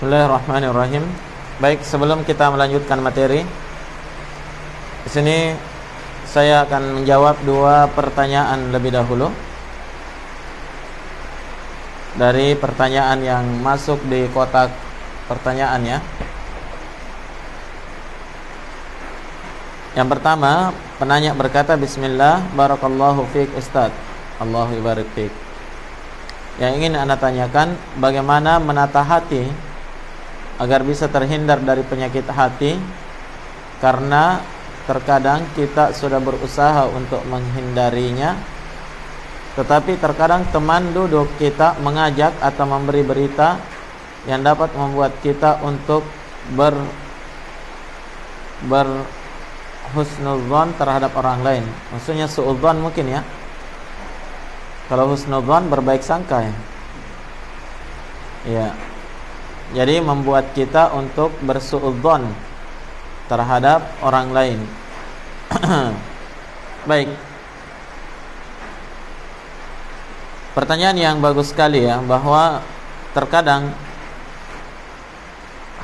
Bismillahirrahmanirrahim. Baik, sebelum kita melanjutkan materi, di sini saya akan menjawab dua pertanyaan lebih dahulu dari pertanyaan yang masuk di kotak pertanyaannya. Yang pertama, penanya berkata, Bismillah, Barakallahu fiik Ustaz, Allahu ibarik fiik. Yang ingin Anda tanyakan, bagaimana menata hati agar bisa terhindar dari penyakit hati, karena terkadang kita sudah berusaha untuk menghindarinya, tetapi terkadang teman duduk kita mengajak atau memberi berita yang dapat membuat kita untuk berhusnudzon terhadap orang lain. Maksudnya suudzon mungkin ya. Kalau husnudzon berbaik sangka ya. Ya. Jadi membuat kita untuk bersuudzon terhadap orang lain. Baik. Pertanyaan yang bagus sekali ya, bahwa terkadang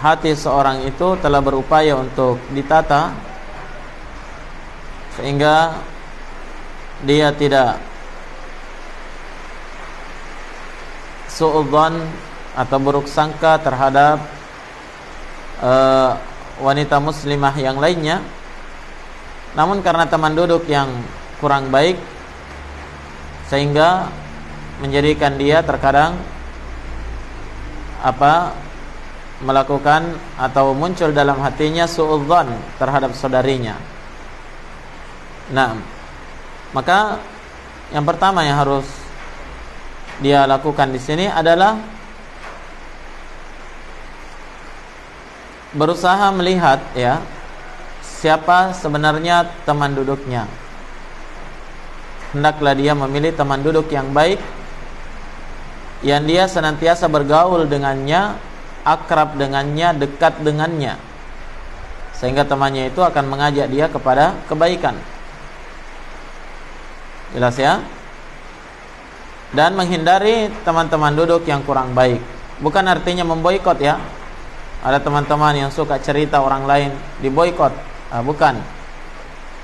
hati seorang itu telah berupaya untuk ditata sehingga dia tidak suudzon atau buruk sangka terhadap wanita muslimah yang lainnya. Namun karena teman duduk yang kurang baik, sehingga menjadikan dia terkadang melakukan atau muncul dalam hatinya suudzon terhadap saudarinya. Nah, maka yang pertama yang harus dia lakukan di sini adalah berusaha melihat ya, siapa sebenarnya teman duduknya. Hendaklah dia memilih teman duduk yang baik, yang dia senantiasa bergaul dengannya, akrab dengannya, dekat dengannya, sehingga temannya itu akan mengajak dia kepada kebaikan. Jelas ya? Dan menghindari teman-teman duduk yang kurang baik. Bukan artinya memboikot ya. Ada teman-teman yang suka cerita orang lain, diboikot. Bukan.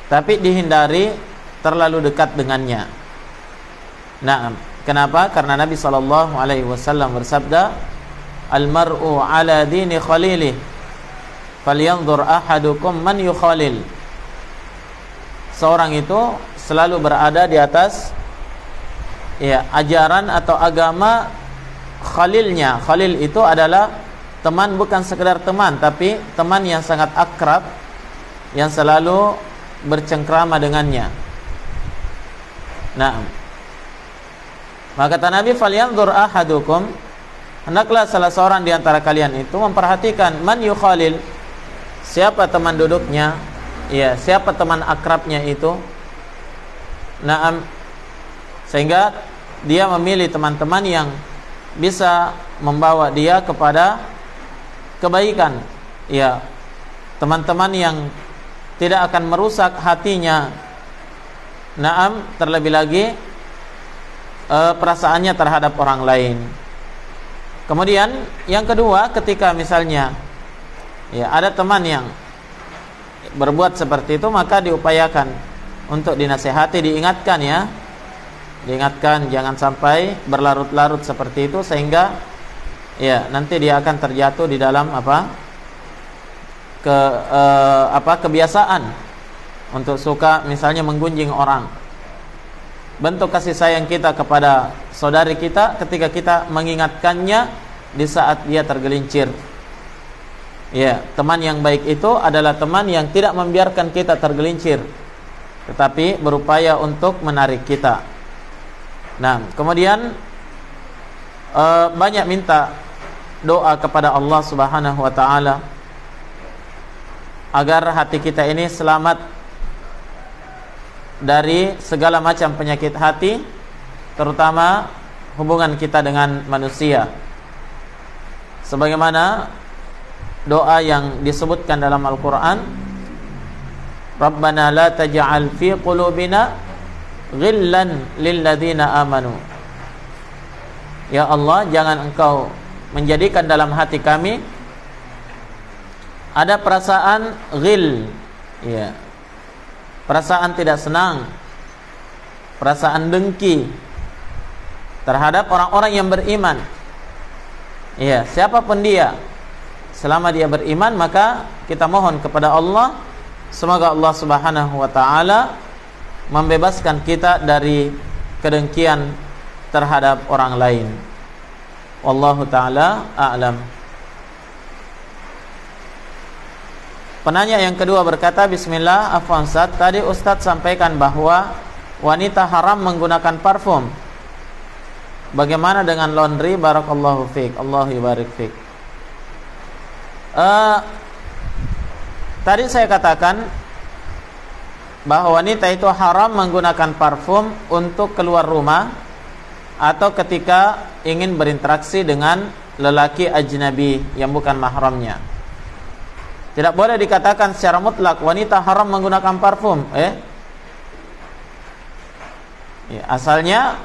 Tapi dihindari terlalu dekat dengannya. Nah, kenapa? Karena Nabi SAW bersabda, Al-mar'u ala dini khalilih, falyanzur ahadukum man yukhalil. Seorang itu selalu berada di atas ya, ajaran atau agama khalilnya. Khalil itu adalah teman, bukan sekedar teman, tapi teman yang sangat akrab, yang selalu bercengkrama dengannya. Nah, maka kata Nabi, falyanzur ahadukum, hendaklah salah seorang di antara kalian itu memperhatikan man yukhalil, siapa teman duduknya, ya, siapa teman akrabnya itu. Nah, sehingga dia memilih teman-teman yang bisa membawa dia kepada kebaikan. Ya, teman-teman yang tidak akan merusak hatinya. Naam, terlebih lagi perasaannya terhadap orang lain. Kemudian yang kedua, ketika misalnya ya ada teman yang berbuat seperti itu, maka diupayakan untuk dinasihati, diingatkan ya. Diingatkan jangan sampai berlarut-larut seperti itu, sehingga ya nanti dia akan terjatuh di dalam kebiasaan untuk suka misalnya menggunjing orang. Bentuk kasih sayang kita kepada saudari kita ketika kita mengingatkannya di saat dia tergelincir. Ya, teman yang baik itu adalah teman yang tidak membiarkan kita tergelincir, tetapi berupaya untuk menarik kita. Nah, kemudian banyak minta doa kepada Allah Subhanahu wa taala agar hati kita ini selamat dari segala macam penyakit hati, terutama hubungan kita dengan manusia. Sebagaimana doa yang disebutkan dalam Al-Qur'an, Rabbana la taj'al fi qulubina ghillan lilladzina amanu. Ya Allah, jangan Engkau menjadikan dalam hati kami ada perasaan ghil, ya, perasaan tidak senang, perasaan dengki terhadap orang-orang yang beriman. Ya, siapapun dia, selama dia beriman, maka kita mohon kepada Allah, semoga Allah Subhanahu wa taala membebaskan kita dari kedengkian terhadap orang lain. Wallahu taala a'lam. Penanya yang kedua berkata, bismillah, afwan Ustaz, tadi Ustaz sampaikan bahwa wanita haram menggunakan parfum. Bagaimana dengan laundry? Barakallahu fiik. Allah yubarik fiik. Tadi saya katakan bahwa wanita itu haram menggunakan parfum untuk keluar rumah atau ketika ingin berinteraksi dengan lelaki ajnabi yang bukan mahramnya. Tidak boleh dikatakan secara mutlak wanita haram menggunakan parfum. Asalnya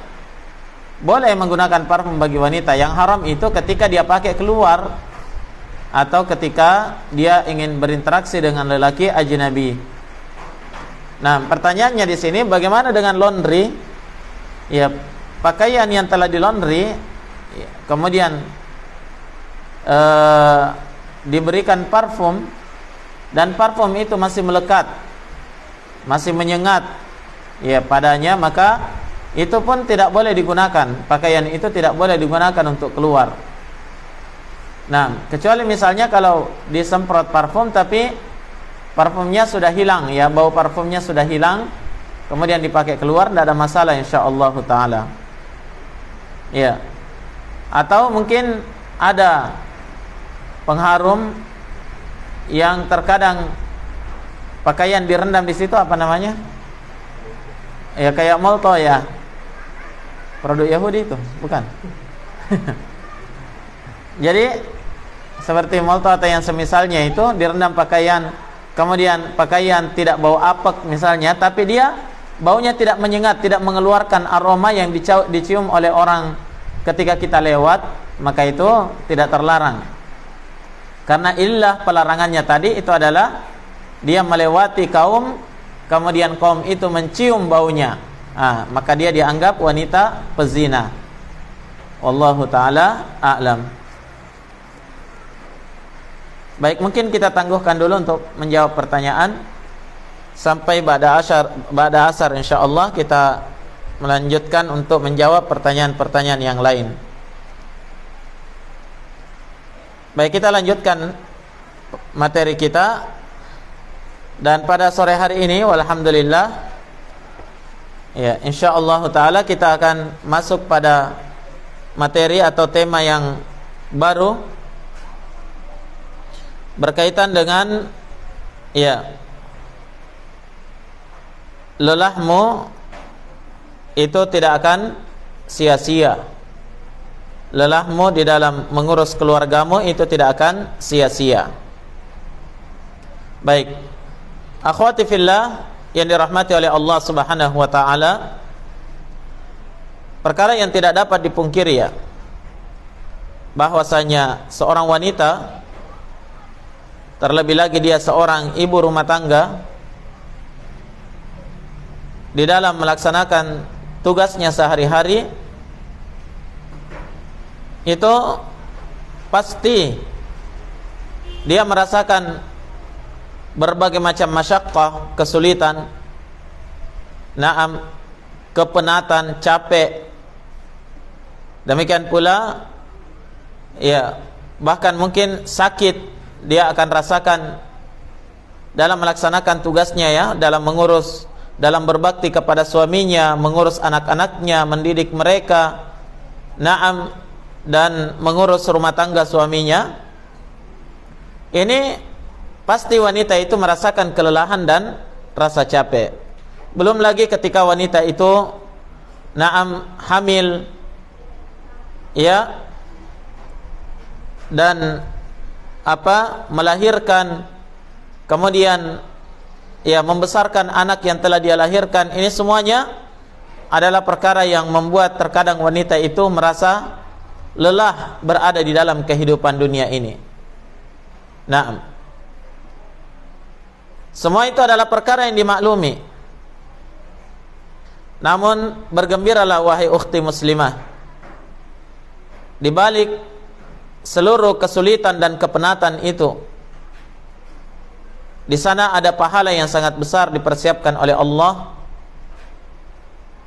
boleh menggunakan parfum bagi wanita. Yang haram itu ketika dia pakai keluar atau ketika dia ingin berinteraksi dengan lelaki ajnabi. Nah, pertanyaannya di sini, bagaimana dengan laundry? Ya, pakaian yang telah di laundry kemudian diberikan parfum dan parfum itu masih melekat, masih menyengat ya padanya, maka itu pun tidak boleh digunakan. Pakaian itu tidak boleh digunakan untuk keluar. Nah, kecuali misalnya kalau disemprot parfum tapi parfumnya sudah hilang, ya, bau parfumnya sudah hilang, kemudian dipakai keluar, tidak ada masalah insyaallah taala. Ya. Atau mungkin ada pengharum yang terkadang pakaian direndam di situ, apa namanya? Ya, kayak molto ya. Produk Yahudi itu, bukan? Jadi seperti molto atau yang semisalnya itu direndam pakaian, kemudian pakaian tidak bau apek misalnya, tapi dia baunya tidak menyengat, tidak mengeluarkan aroma yang dicium oleh orang ketika kita lewat, maka itu tidak terlarang. Karena ilah pelarangannya tadi itu adalah dia melewati kaum, kemudian kaum itu mencium baunya, maka dia dianggap wanita pezina. Wallahu ta'ala a'lam. Baik, mungkin kita tangguhkan dulu untuk menjawab pertanyaan sampai ba'da asar insyaallah kita melanjutkan untuk menjawab pertanyaan-pertanyaan yang lain. Baik, kita lanjutkan materi kita. Dan pada sore hari ini walhamdulillah, ya, insyaallah taala kita akan masuk pada materi atau tema yang baru berkaitan dengan, ya, lelahmu itu tidak akan sia-sia. Lelahmu di dalam mengurus keluargamu itu tidak akan sia-sia. Baik, akhwati fillah yang dirahmati oleh Allah Subhanahu wa taala, perkara yang tidak dapat dipungkiri ya, bahwasanya seorang wanita, terlebih lagi dia seorang ibu rumah tangga, di dalam melaksanakan tugasnya sehari-hari itu pasti dia merasakan berbagai macam masyaqqah, kesulitan, naam, kepenatan, capek. Demikian pula, ya, bahkan mungkin sakit dia akan rasakan dalam melaksanakan tugasnya, ya, dalam mengurus, dalam berbakti kepada suaminya, mengurus anak-anaknya, mendidik mereka, naam, dan mengurus rumah tangga suaminya. Ini pasti wanita itu merasakan kelelahan dan rasa capek. Belum lagi ketika wanita itu naam hamil, ya, dan melahirkan, kemudian ya membesarkan anak yang telah dia lahirkan. Ini semuanya adalah perkara yang membuat terkadang wanita itu merasa lelah berada di dalam kehidupan dunia ini. Naam. Semua itu adalah perkara yang dimaklumi. Namun bergembiralah wahai ukhti muslimah, di balik seluruh kesulitan dan kepenatan itu, di sana ada pahala yang sangat besar dipersiapkan oleh Allah.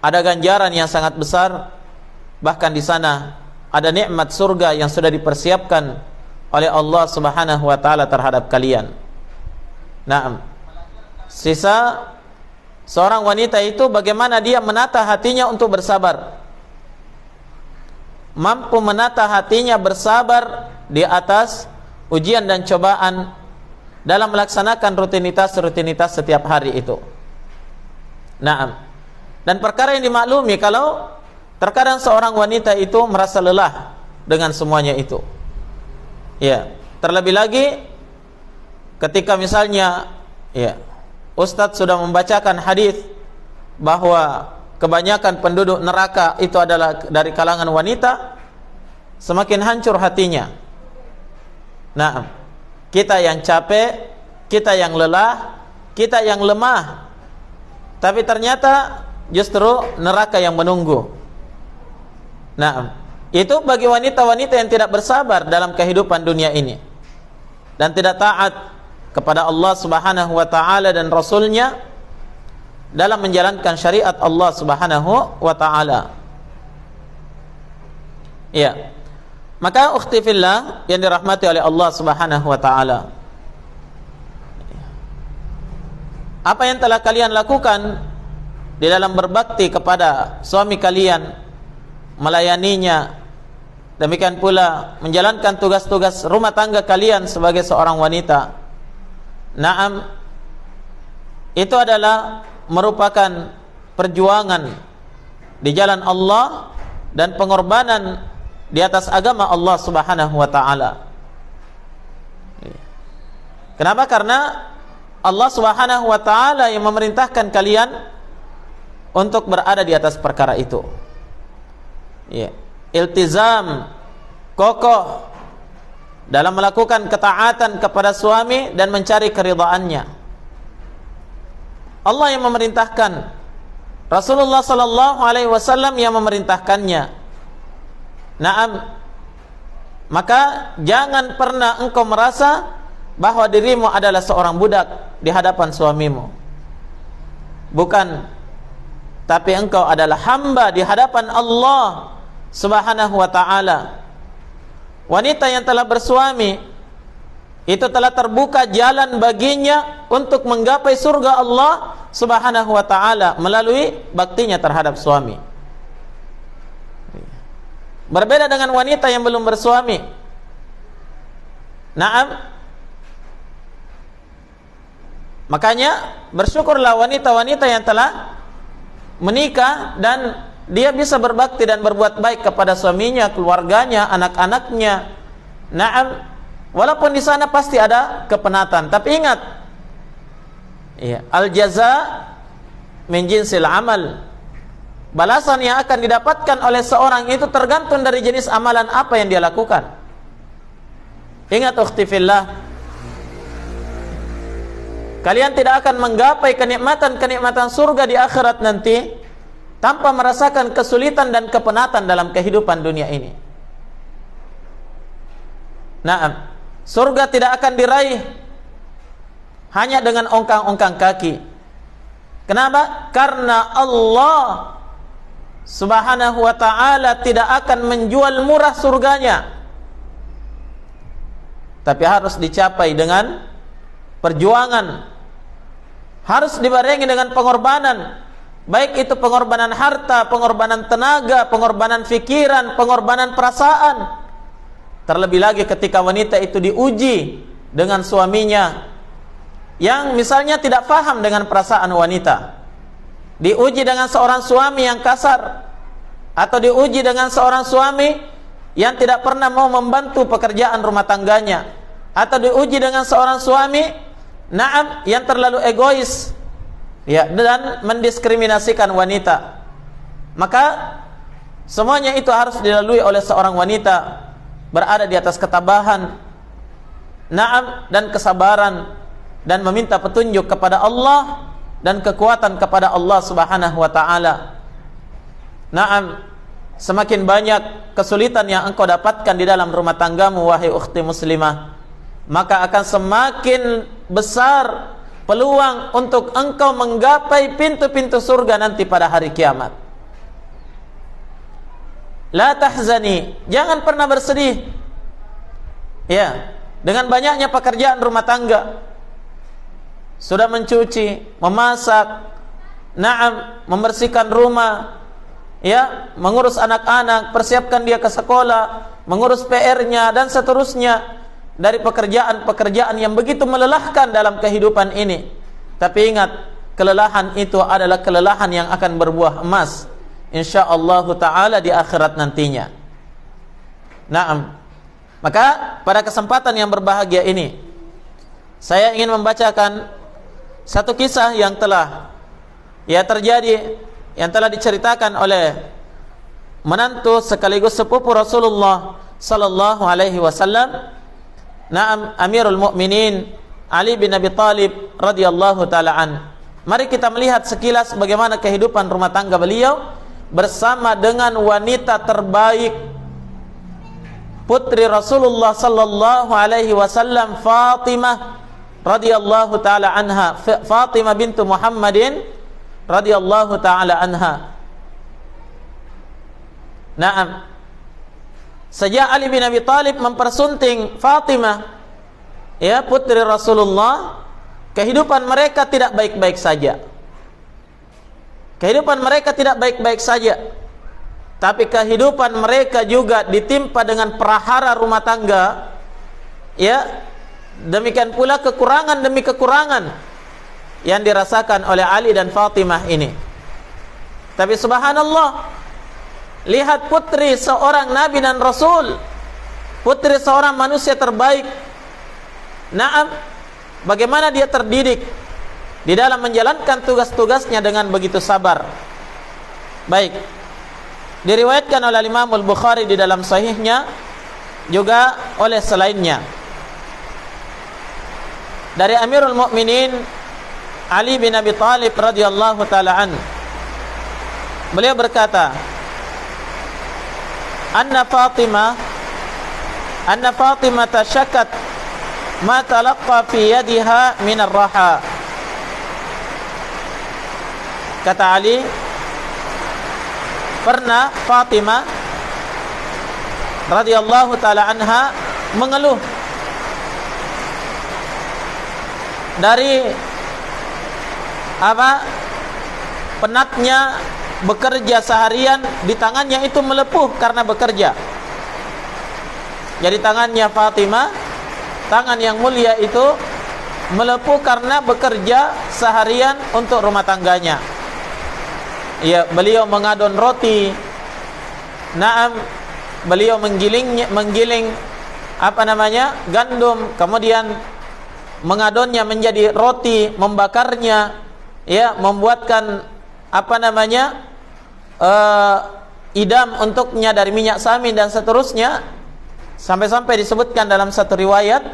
Ada ganjaran yang sangat besar, bahkan di sana ada nikmat surga yang sudah dipersiapkan oleh Allah Subhanahu wa taala terhadap kalian. Naam. Sisa seorang wanita itu bagaimana dia menata hatinya untuk bersabar. Mampu menata hatinya bersabar di atas ujian dan cobaan dalam melaksanakan rutinitas setiap hari itu. Naam. Dan perkara yang dimaklumi kalau terkadang seorang wanita itu merasa lelah dengan semuanya itu. Ya, terlebih lagi ketika misalnya Ustadz sudah membacakan hadis bahwa kebanyakan penduduk neraka itu adalah dari kalangan wanita, semakin hancur hatinya. Nah, kita yang capek, kita yang lelah, kita yang lemah, tapi ternyata justru neraka yang menunggu. Nah, itu bagi wanita-wanita yang tidak bersabar dalam kehidupan dunia ini dan tidak taat kepada Allah Subhanahu wa taala dan Rasul-Nya dalam menjalankan syariat Allah Subhanahu wa taala. Ya. Maka ukhti fillah yang dirahmati oleh Allah Subhanahu wa taala, apa yang telah kalian lakukan di dalam berbakti kepada suami kalian, melayaninya, demikian pula menjalankan tugas-tugas rumah tangga kalian sebagai seorang wanita, naam, itu adalah merupakan perjuangan di jalan Allah dan pengorbanan di atas agama Allah Subhanahu wa taala. Kenapa? Karena Allah Subhanahu wa taala yang memerintahkan kalian untuk berada di atas perkara itu. Iltizam, kokoh dalam melakukan ketaatan kepada suami dan mencari keridhaannya. Allah yang memerintahkan, Rasulullah sallallahu alaihi wasallam yang memerintahkannya. Naam. Maka jangan pernah engkau merasa bahwa dirimu adalah seorang budak di hadapan suamimu. Bukan, tapi engkau adalah hamba di hadapan Allah Subhanahu wa ta'ala. Wanita yang telah bersuami itu telah terbuka jalan baginya untuk menggapai surga Allah Subhanahu wa ta'ala melalui baktinya terhadap suami. Berbeda dengan wanita yang belum bersuami. Naam. Makanya bersyukurlah wanita-wanita yang telah menikah dan dia bisa berbakti dan berbuat baik kepada suaminya, keluarganya, anak-anaknya. Naam, walaupun di sana pasti ada kepenatan, tapi ingat, al jaza min jinsil amal. Balasan yang akan didapatkan oleh seorang itu tergantung dari jenis amalan apa yang dia lakukan. Ingat ukhti fillah, kalian tidak akan menggapai kenikmatan-kenikmatan surga di akhirat nanti tanpa merasakan kesulitan dan kepenatan dalam kehidupan dunia ini. Nah, surga tidak akan diraih hanya dengan ongkang-ongkang kaki. Kenapa? Karena Allah Subhanahu wa ta'ala tidak akan menjual murah surganya, tapi harus dicapai dengan perjuangan, harus dibarengi dengan pengorbanan, baik itu pengorbanan harta, pengorbanan tenaga, pengorbanan pikiran, pengorbanan perasaan. Terlebih lagi ketika wanita itu diuji dengan suaminya yang misalnya tidak paham dengan perasaan wanita, diuji dengan seorang suami yang kasar, atau diuji dengan seorang suami yang tidak pernah mau membantu pekerjaan rumah tangganya, atau diuji dengan seorang suami naam yang terlalu egois dan mendiskriminasikan wanita. Maka Semuanya itu harus dilalui oleh seorang wanita, berada di atas ketabahan, na'am, dan kesabaran, dan meminta petunjuk kepada Allah dan kekuatan kepada Allah Subhanahu wa taala. Na'am, semakin banyak kesulitan yang engkau dapatkan di dalam rumah tanggamu, wahai ukhti muslimah, maka akan semakin besar peluang untuk engkau menggapai pintu-pintu surga nanti pada hari kiamat. La tahzani, jangan pernah bersedih. Ya, dengan banyaknya pekerjaan rumah tangga, sudah mencuci, memasak, na'am, membersihkan rumah, ya, mengurus anak-anak, persiapkan dia ke sekolah, mengurus PR-nya dan seterusnya, dari pekerjaan-pekerjaan yang begitu melelahkan dalam kehidupan ini. Tapi ingat, kelelahan itu adalah kelelahan yang akan berbuah emas, insyaallah ta'ala, di akhirat nantinya. Naam. Maka pada kesempatan yang berbahagia ini, saya ingin membacakan satu kisah yang telah terjadi, yang telah diceritakan oleh menantu sekaligus sepupu Rasulullah sallallahu alaihi wasallam, Naam, Amirul Mukminin Ali bin Abi Thalib radhiyallahu taala an. Mari kita melihat sekilas bagaimana kehidupan rumah tangga beliau bersama dengan wanita terbaik, putri Rasulullah sallallahu alaihi wasallam, Fatimah radhiyallahu taala anha, Fatimah bintu Muhammadin radhiyallahu taala anha. Naam. Sejak Ali bin Abi Thalib mempersunting Fatimah, ya, putri Rasulullah, kehidupan mereka tidak baik-baik saja. Kehidupan mereka tidak baik-baik saja, tapi kehidupan mereka juga ditimpa dengan prahara rumah tangga, ya. Demikian pula kekurangan demi kekurangan yang dirasakan oleh Ali dan Fatimah ini. Tapi subhanallah, lihat putri seorang Nabi dan Rasul, putri seorang manusia terbaik, naam, bagaimana dia terdidik di dalam menjalankan tugas-tugasnya dengan begitu sabar. Baik, diriwayatkan oleh Imam Al-Bukhari di dalam sahihnya, juga oleh selainnya, dari Amirul Mukminin Ali bin Abi Thalib radhiyallahu taala an. Beliau berkata, Anna Fatimah tashakat ma talaqqa fi yadiha min ar-raha. Kata Ali, pernah Fatimah radhiyallahu taala anha mengeluh dari penatnya bekerja seharian, di tangannya itu melepuh karena bekerja. Jadi tangannya Fatimah, tangan yang mulia itu melepuh karena bekerja seharian untuk rumah tangganya. Ya, beliau mengadon roti, naam, beliau menggiling gandum, kemudian mengadonnya menjadi roti, membakarnya, ya, membuatkan idam untuknya dari minyak samin dan seterusnya, sampai-sampai disebutkan dalam satu riwayat,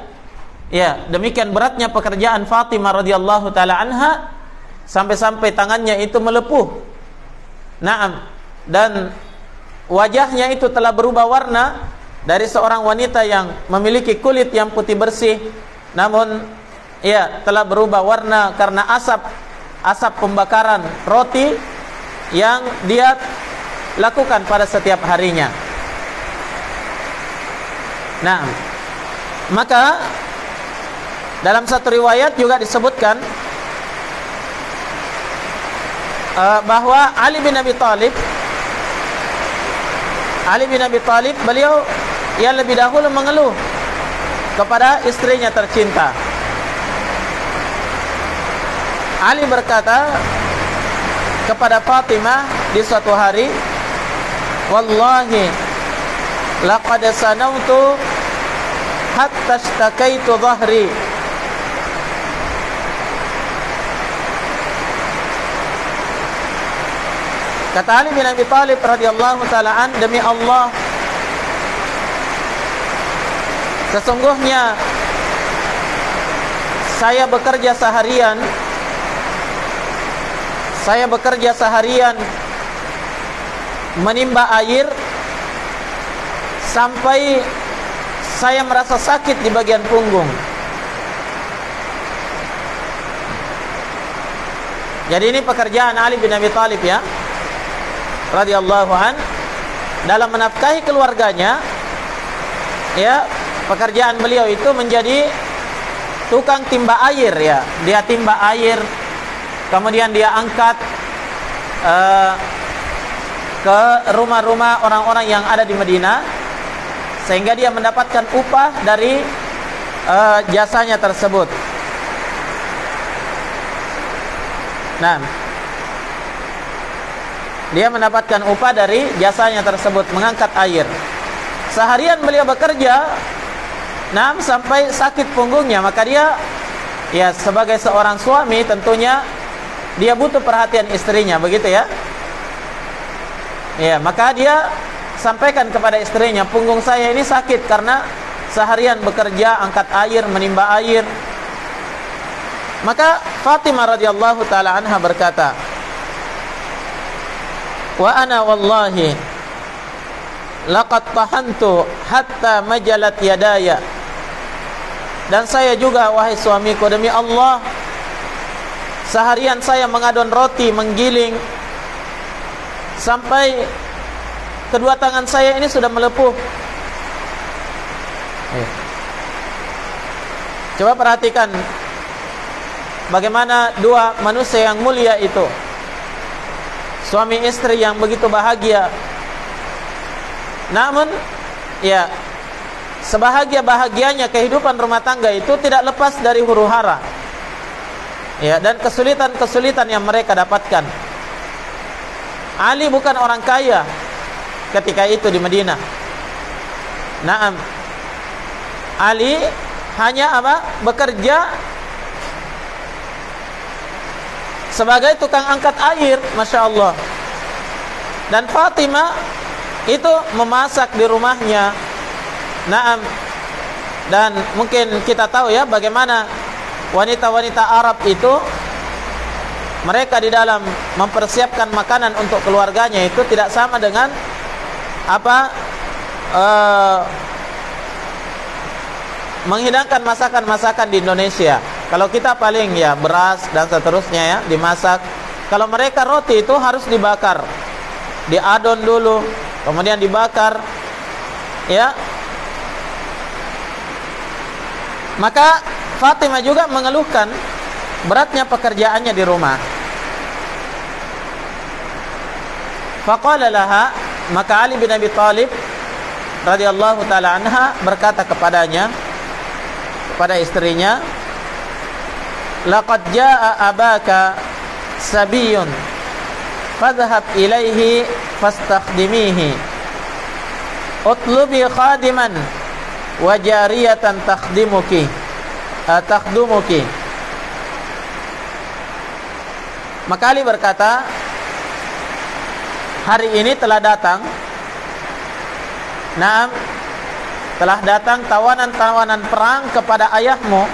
ya, demikian beratnya pekerjaan Fatimah radhiyallahu taala anha sampai-sampai tangannya itu melepuh. Naam, dan wajahnya itu telah berubah warna dari seorang wanita yang memiliki kulit yang putih bersih, namun ya, telah berubah warna karena asap pembakaran roti yang dia lakukan pada setiap harinya. Nah, maka dalam satu riwayat juga disebutkan bahwa Ali bin Abi Thalib beliau yang lebih dahulu mengeluh kepada istrinya tercinta. Ali berkata kepada Fatimah di suatu hari, wallahi laqad sanawtu hatta ishtakaitu dhahri. Kata Ali bin Abi Thalib radhiyallahu taala an, demi Allah, sesungguhnya saya bekerja seharian menimba air sampai saya merasa sakit di bagian punggung. Jadi ini pekerjaan Ali bin Abi Thalib ya, radhiyallahu an, dalam menafkahi keluarganya. Ya, pekerjaan beliau itu menjadi tukang timba air ya. Dia timba air, kemudian dia angkat ke rumah-rumah orang-orang yang ada di Madinah, sehingga dia mendapatkan upah dari jasanya tersebut. Nah, dia mendapatkan upah dari jasanya tersebut, mengangkat air. Seharian beliau bekerja, sampai sakit punggungnya. Maka dia, ya sebagai seorang suami tentunya dia butuh perhatian istrinya, begitu ya. Ya, maka dia sampaikan kepada istrinya, punggung saya ini sakit karena seharian bekerja, angkat air, menimba air. Maka Fatimah radhiyallahu taala anha berkata, wa ana wallahi laqad tahantu hatta majalat yadaya. Dan saya juga, wahai suamiku, demi Allah, seharian saya mengadon roti, menggiling, sampai kedua tangan saya ini sudah melepuh. Coba perhatikan bagaimana dua manusia yang mulia itu, suami istri yang begitu bahagia. Namun, ya, sebahagia-bahagianya kehidupan rumah tangga itu tidak lepas dari huru-hara, ya, dan kesulitan-kesulitan yang mereka dapatkan. Ali bukan orang kaya ketika itu di Madinah. Naam, Ali hanya bekerja sebagai tukang angkat air, masya Allah. Dan Fatimah itu memasak di rumahnya. Naam. Dan mungkin kita tahu ya bagaimana wanita-wanita Arab itu, mereka di dalam mempersiapkan makanan untuk keluarganya itu tidak sama dengan menghidangkan masakan-masakan di Indonesia. Kalau kita paling ya beras dan seterusnya ya dimasak. Kalau mereka roti itu harus dibakar, diadon dulu, kemudian dibakar, ya. Maka Fatimah juga mengeluhkan beratnya pekerjaannya di rumah. Faqala laha, maka Ali bin Abi Thalib radhiyallahu taala anha berkata kepadanya, kepada istrinya, laqad jaa abaka sabiyun fadhhab ilaihi fastakhdimihi utlubi khadiman wa jariyatan takhdumuki. Maka Ali berkata, hari ini telah datang, telah datang tawanan-tawanan perang kepada ayahmu.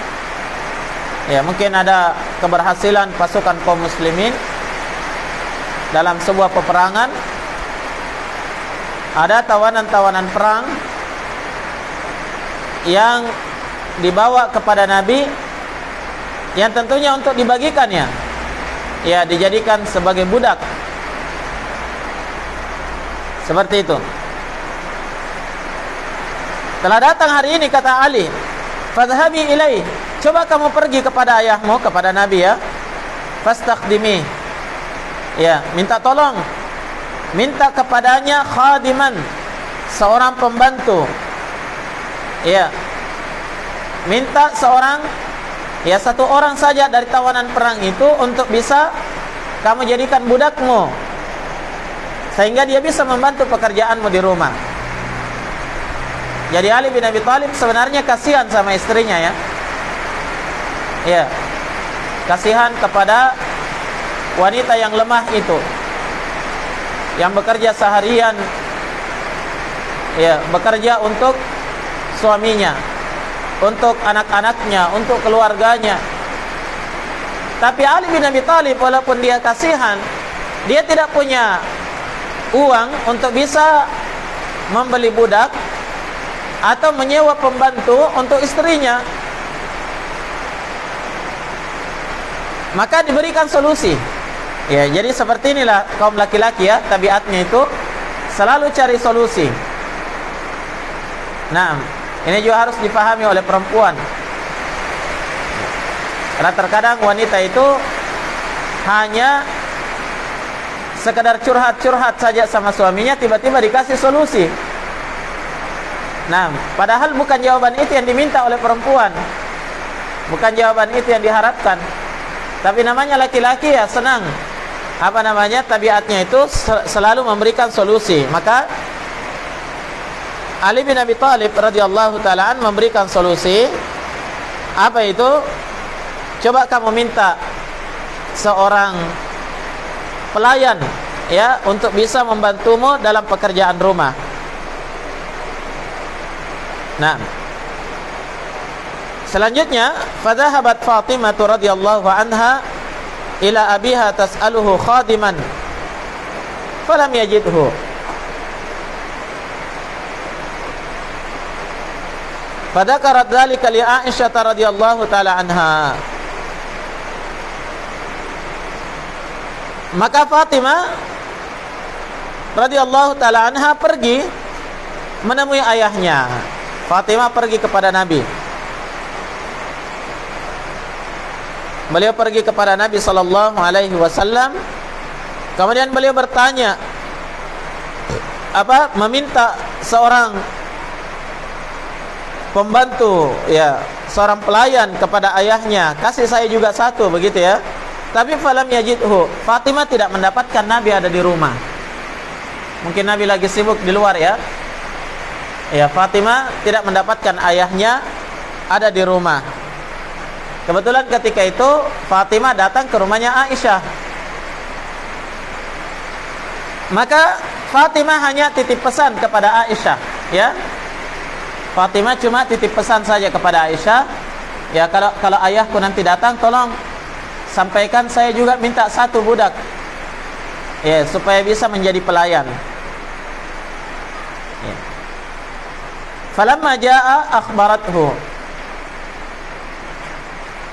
Ya, mungkin ada keberhasilan pasukan kaum muslimin dalam sebuah peperangan. Ada tawanan-tawanan perang yang dibawa kepada Nabi, yang tentunya untuk dibagikannya, ya, dijadikan sebagai budak. Seperti itu. Telah datang hari ini, kata Ali, fadhhabi ilaih, coba kamu pergi kepada ayahmu, kepada Nabi ya, fastakhdimi, ya, minta tolong, minta kepadanya khadiman, seorang pembantu, ya, minta seorang, ya, satu orang saja dari tawanan perang itu untuk bisa kamu jadikan budakmu, sehingga dia bisa membantu pekerjaanmu di rumah. Jadi Ali bin Abi Thalib sebenarnya kasihan sama istrinya ya. Ya. Kasihan kepada wanita yang lemah itu. yang bekerja seharian, ya, bekerja untuk suaminya, untuk anak-anaknya, untuk keluarganya. Tapi Ali bin Abi Thalib walaupun dia kasihan, dia tidak punya uang untuk bisa membeli budak atau menyewa pembantu untuk istrinya. Maka diberikan solusi. Ya, jadi seperti inilah kaum laki-laki ya, tabiatnya itu selalu cari solusi. Nah, ini juga harus dipahami oleh perempuan. Karena terkadang wanita itu hanya sekedar curhat-curhat saja sama suaminya, tiba-tiba dikasih solusi. Nah, padahal bukan jawaban itu yang diminta oleh perempuan, bukan jawaban itu yang diharapkan. Tapi namanya laki-laki ya senang, tabiatnya itu selalu memberikan solusi. Maka Ali bin Abi Thalib radhiyallahu ta'ala an memberikan solusi. Apa itu? Coba kamu minta seorang pelayan ya untuk bisa membantumu dalam pekerjaan rumah. Nah, selanjutnya, fadhahabat Fatimah radhiyallahu anha ila abiha tas'aluhu khadiman falam yajidhu. Fadzakarat dzalika li Aisyah radhiyallahu taala anha. Maka Fatimah radhiyallahu taala anha pergi menemui ayahnya. Fatimah pergi kepada Nabi. Beliau pergi kepada Nabi sallallahu alaihi wasallam. Kemudian beliau bertanya, meminta seorang pembantu, ya, seorang pelayan kepada ayahnya, kasih saya juga satu, begitu ya. Tapi falam yajidhu, Fatimah tidak mendapatkan Nabi ada di rumah. Mungkin Nabi lagi sibuk di luar ya. Ya, Fatimah tidak mendapatkan ayahnya ada di rumah. Kebetulan ketika itu Fatimah datang ke rumahnya Aisyah. Maka Fatimah hanya titip pesan kepada Aisyah, ya. Fatimah cuma titip pesan saja kepada Aisyah, ya, kalau ayahku nanti datang, tolong sampaikan saya juga minta satu budak, ya, supaya bisa menjadi pelayan. Ya. Falamma jaa akhbarathu.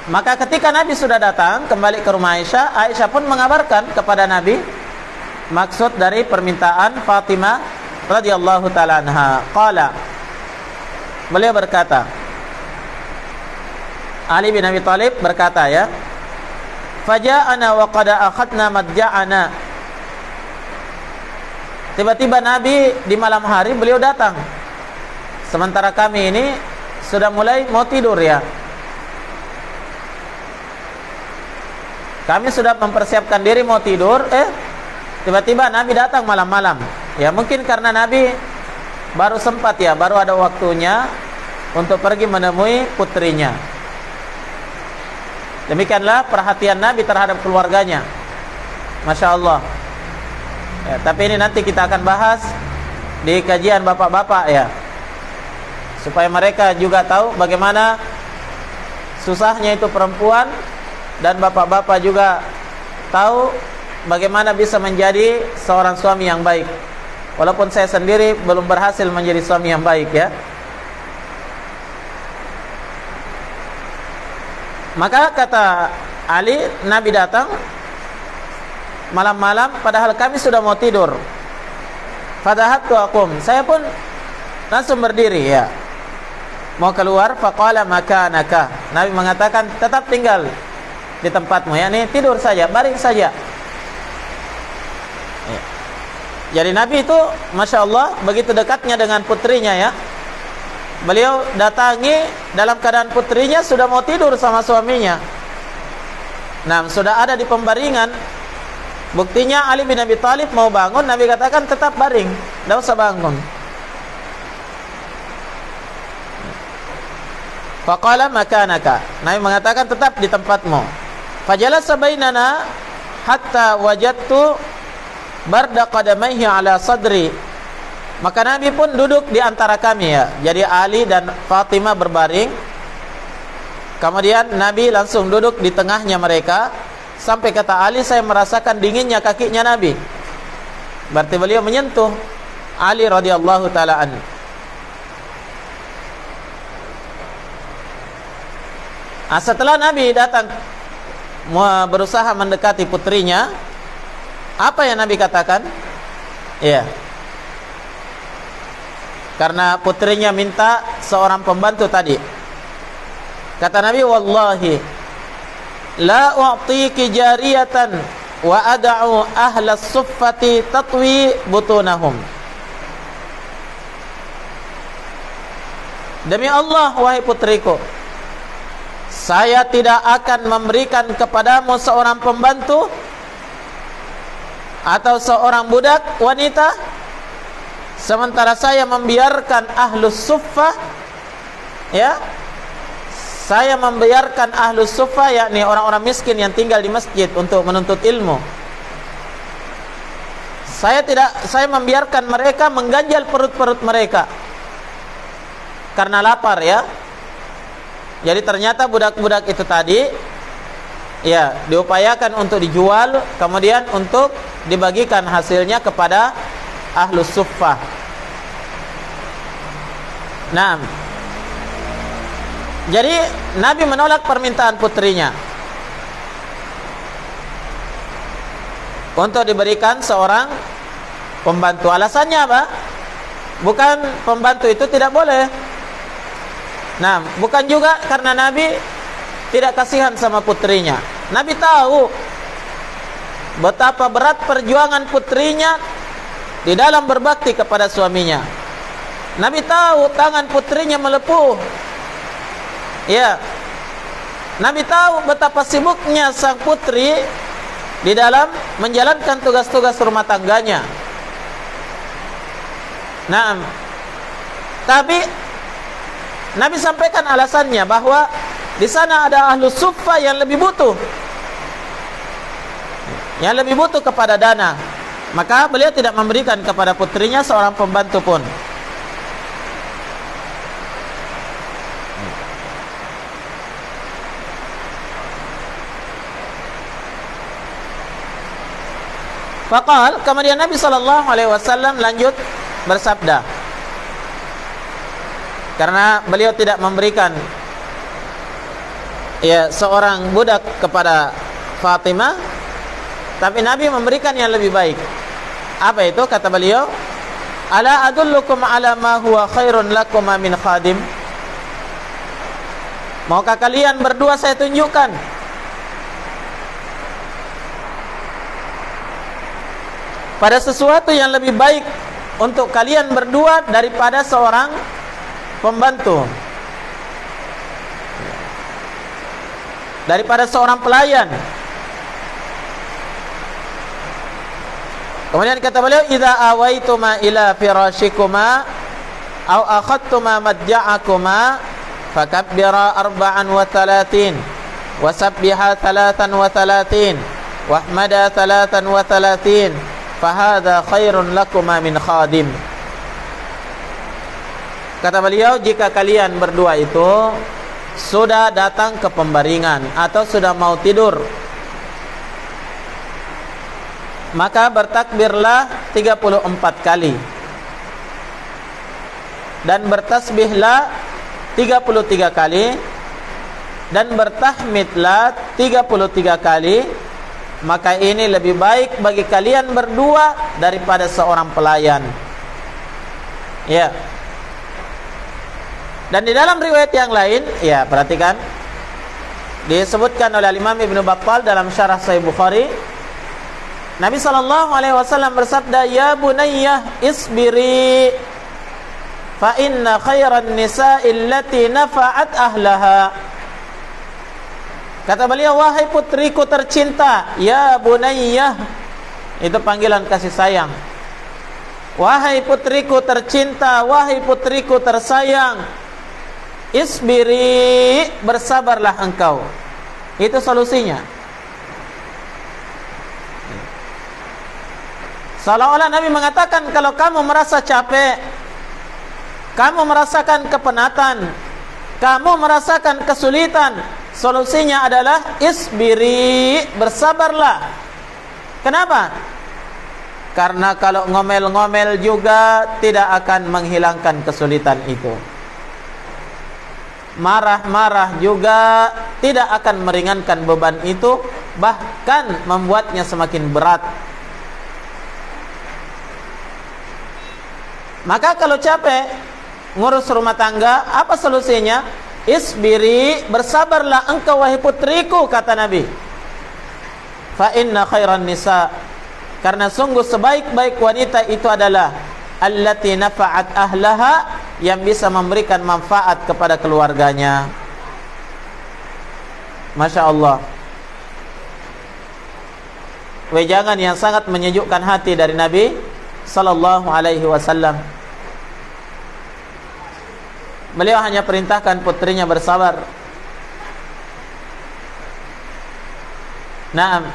Maka ketika Nabi sudah datang kembali ke rumah Aisyah, Aisyah pun mengabarkan kepada Nabi maksud dari permintaan Fatimah radhiyallahu taala anha. Qala, beliau berkata, Ali bin Abi Thalib berkata, ya, faja'ana wa qad akhadna madja'ana. Tiba-tiba Nabi di malam hari beliau datang, sementara kami ini sudah mulai mau tidur, ya. Kami sudah mempersiapkan diri mau tidur, tiba-tiba Nabi datang malam-malam. Ya, mungkin karena Nabi baru sempat, ya, baru ada waktunya untuk pergi menemui putrinya. Demikianlah perhatian Nabi terhadap keluarganya. Masya Allah. Ya, tapi ini nanti kita akan bahas di kajian bapak-bapak, ya, supaya mereka juga tahu bagaimana susahnya itu perempuan, dan bapak-bapak juga tahu bagaimana bisa menjadi seorang suami yang baik. Walaupun saya sendiri belum berhasil menjadi suami yang baik, ya. Maka kata Ali, Nabi datang malam-malam padahal kami sudah mau tidur. Fadahattu aqum, saya pun langsung berdiri, ya, mau keluar. Faqala makanaka, Nabi mengatakan tetap tinggal di tempatmu, ya, nih tidur saja, baring saja. Ya. Jadi Nabi itu Masya Allah begitu dekatnya dengan putrinya, ya. Beliau datangi dalam keadaan putrinya sudah mau tidur sama suaminya. Nah, sudah ada di pembaringan. Buktinya Ali bin Abi Thalib mau bangun, Nabi katakan tetap baring, tidak usah bangun. Faqala makanaka, Nabi mengatakan tetap di tempatmu. Fajalasa bainana hatta wajadtu barda qadamaihi ala sadri. Maka Nabi pun duduk di antara kami ya. Jadi Ali dan Fatimah berbaring. Kemudian Nabi langsung duduk di tengahnya mereka. Sampai kata Ali, saya merasakan dinginnya kakinya Nabi. Berarti beliau menyentuh Ali radhiyallahu taala anhu. Setelah Nabi datang berusaha mendekati putrinya, apa yang Nabi katakan? Iya. Karena putrinya minta seorang pembantu tadi. Kata Nabi, wallahi la u'tiki jariyatan wa ad'u ahlas suffati tatwi butunahum. Demi Allah, wahai putriku, saya tidak akan memberikan kepadamu seorang pembantu atau seorang budak wanita, sementara saya membiarkan ahlus suffah, ya, saya membiarkan ahlus suffah, yakni orang-orang miskin yang tinggal di masjid untuk menuntut ilmu. Saya membiarkan mereka mengganjal perut-perut mereka karena lapar, ya. Jadi ternyata budak-budak itu tadi, ya, diupayakan untuk dijual, kemudian untuk dibagikan hasilnya kepada ahlus suffah. Nah, jadi Nabi menolak permintaan putrinya untuk diberikan seorang pembantu. Alasannya apa? Bukan pembantu itu tidak boleh. Nah, bukan juga karena Nabi tidak kasihan sama putrinya. Nabi tahu betapa berat perjuangan putrinya di dalam berbakti kepada suaminya. Nabi tahu tangan putrinya melepuh. Ya. Nabi tahu betapa sibuknya sang putri di dalam menjalankan tugas-tugas rumah tangganya. Nah, tapi Nabi sampaikan alasannya bahwa di sana ada ahlus suffah yang lebih butuh. Yang lebih butuh kepada dana. Maka beliau tidak memberikan kepada putrinya seorang pembantu pun. Faqal, kemudian Nabi SAW lanjut bersabda, karena beliau tidak memberikan, ya, seorang budak kepada Fatimah, tapi Nabi memberikan yang lebih baik. Apa itu? Kata beliau, ala adullukum ala ma huwa khairun lakum min khadim. Maukah kalian berdua saya tunjukkan pada sesuatu yang lebih baik untuk kalian berdua daripada seorang pembantu, daripada seorang pelayan. Kemudian kata beliau, idza awaituma ila firashikuma aw akhadtuma madja'akuma fakabbira 34 wasabbiha 33 wahmada 33 fahadha khairun lakuma min khadim. Kata beliau, jika kalian berdua itu sudah datang ke pembaringan atau sudah mau tidur, maka bertakbirlah 34 kali dan bertasbihlah 33 kali dan bertahmidlah 33 kali. Maka ini lebih baik bagi kalian berdua daripada seorang pelayan. Ya. Dan di dalam riwayat yang lain, ya, perhatikan, disebutkan oleh Imam Ibnu Battal dalam syarah Sahih Bukhari, Nabi SAW bersabda, ya bunayyah isbiri fa inna khairan nisa'i allati nafa'at ahlaha. Kata beliau, wahai putriku tercinta, ya bunayyah, itu panggilan kasih sayang. Wahai putriku tercinta, wahai putriku tersayang, isbiri, bersabarlah engkau. Itu solusinya. Seolah-olah Nabi mengatakan, kalau kamu merasa capek, kamu merasakan kepenatan, kamu merasakan kesulitan, solusinya adalah isbiri, bersabarlah. Kenapa? Karena kalau ngomel-ngomel juga tidak akan menghilangkan kesulitan itu. Marah-marah juga tidak akan meringankan beban itu, bahkan membuatnya semakin berat. Maka kalau capek ngurus rumah tangga, apa solusinya? Isbiri, bersabarlah engkau wahai putriku, kata Nabi. Fa inna khairan nisa, karena sungguh sebaik-baik wanita itu adalah allati nafa'at ahlaha, yang bisa memberikan manfaat kepada keluarganya. Masya Allah, wejangan yang sangat menyejukkan hati dari Nabi Sallallahu Alaihi Wasallam. Beliau hanya perintahkan putrinya bersabar. Naam,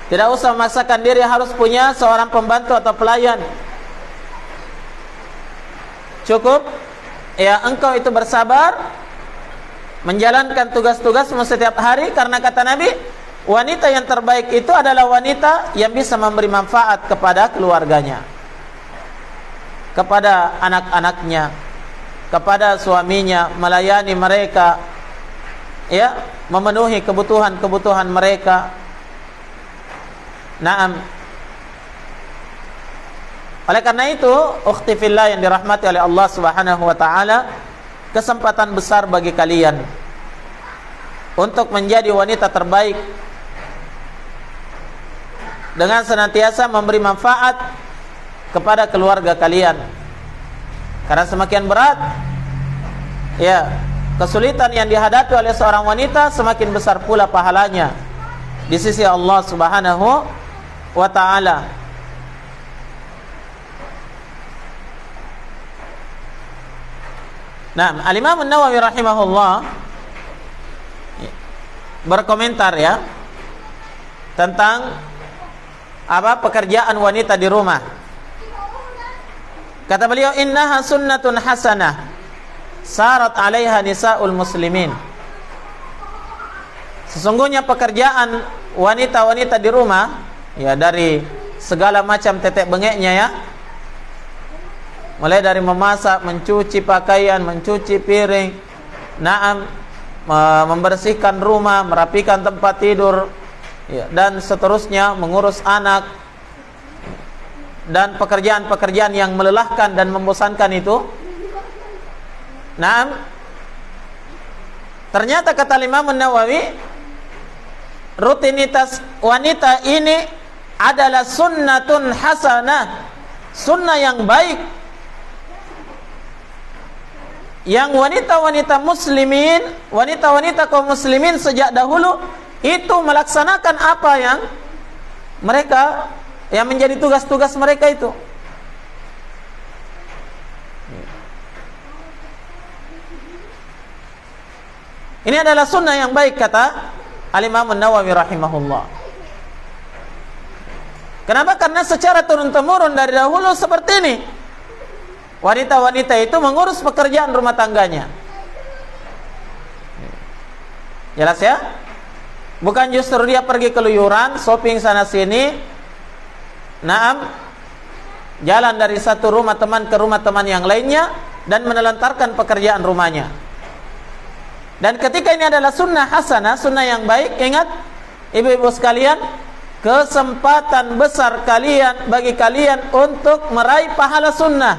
tidak usah memaksakan diri harus punya seorang pembantu atau pelayan. Cukup ya engkau itu bersabar, menjalankan tugas-tugasmu setiap hari, karena kata Nabi, wanita yang terbaik itu adalah wanita yang bisa memberi manfaat kepada keluarganya, kepada anak-anaknya, kepada suaminya, melayani mereka, ya, memenuhi kebutuhan-kebutuhan mereka. Naam. Oleh karena itu, ukhti fillah yang dirahmati oleh Allah Subhanahu wa taala, kesempatan besar bagi kalian untuk menjadi wanita terbaik dengan senantiasa memberi manfaat kepada keluarga kalian. Karena semakin berat ya kesulitan yang dihadapi oleh seorang wanita, semakin besar pula pahalanya di sisi Allah Subhanahu wa taala. Nah, Al-Imam An-Nawawi rahimahullah berkomentar ya tentang apa pekerjaan wanita di rumah. Kata beliau, innaha sunnatun hasanah sarat 'alaiha nisa'ul muslimin. Sesungguhnya pekerjaan wanita-wanita di rumah ya, dari segala macam tetek bengeknya ya, mulai dari memasak, mencuci pakaian, mencuci piring, naam, membersihkan rumah, merapikan tempat tidur ya, dan seterusnya, mengurus anak, dan pekerjaan-pekerjaan yang melelahkan dan membosankan itu. Naam, ternyata kata Imam An-Nawawi, rutinitas wanita ini adalah sunnatun hasanah, sunnah yang baik, yang wanita-wanita muslimin, wanita-wanita kaum muslimin sejak dahulu itu melaksanakan apa yang mereka, yang menjadi tugas-tugas mereka itu. Ini adalah sunnah yang baik, kata Al-Imam An-Nawawi rahimahullah. Kenapa? Karena secara turun-temurun dari dahulu seperti ini, wanita-wanita itu mengurus pekerjaan rumah tangganya. Jelas ya? Bukan justru dia pergi keluyuran, shopping sana sini, naam, jalan dari satu rumah teman ke rumah teman yang lainnya, dan menelantarkan pekerjaan rumahnya. Dan ketika ini adalah sunnah hasanah, sunnah yang baik, ingat ibu-ibu sekalian, kesempatan besar kalian, bagi kalian untuk meraih pahala sunnah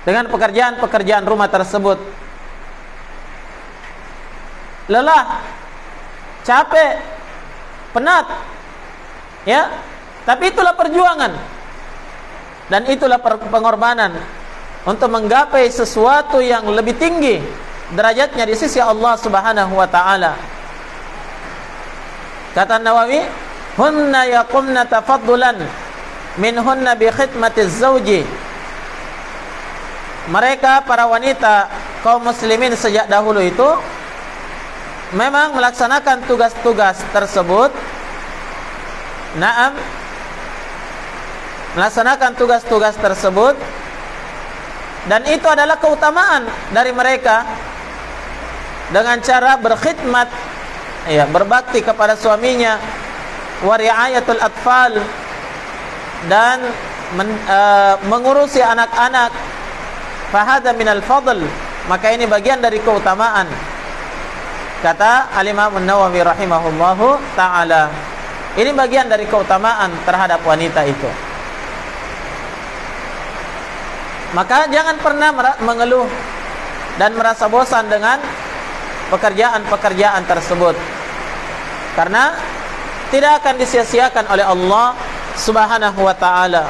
dengan pekerjaan-pekerjaan rumah tersebut. Lelah, capek, penat, ya, tapi itulah perjuangan dan itulah pengorbanan untuk menggapai sesuatu yang lebih tinggi derajatnya di sisi Allah Subhanahu wa taala. Kata Nawawi, hunna yaqumna tafaddulan minhunna bi khidmatiz zawji. Mereka para wanita kaum muslimin sejak dahulu itu memang melaksanakan tugas-tugas tersebut Naam, melaksanakan tugas-tugas tersebut, dan itu adalah keutamaan dari mereka dengan cara berkhidmat, ya, berbakti kepada suaminya, wa ri'ayatul atfal, dan mengurusi anak-anak. Fahadha minal fadl, maka ini bagian dari keutamaan. Kata Al-Imam An-Nawawi rahimahullahu ta'ala, ini bagian dari keutamaan terhadap wanita itu. Maka jangan pernah mengeluh dan merasa bosan dengan pekerjaan-pekerjaan tersebut, karena tidak akan disia-siakan oleh Allah Subhanahu wa ta'ala.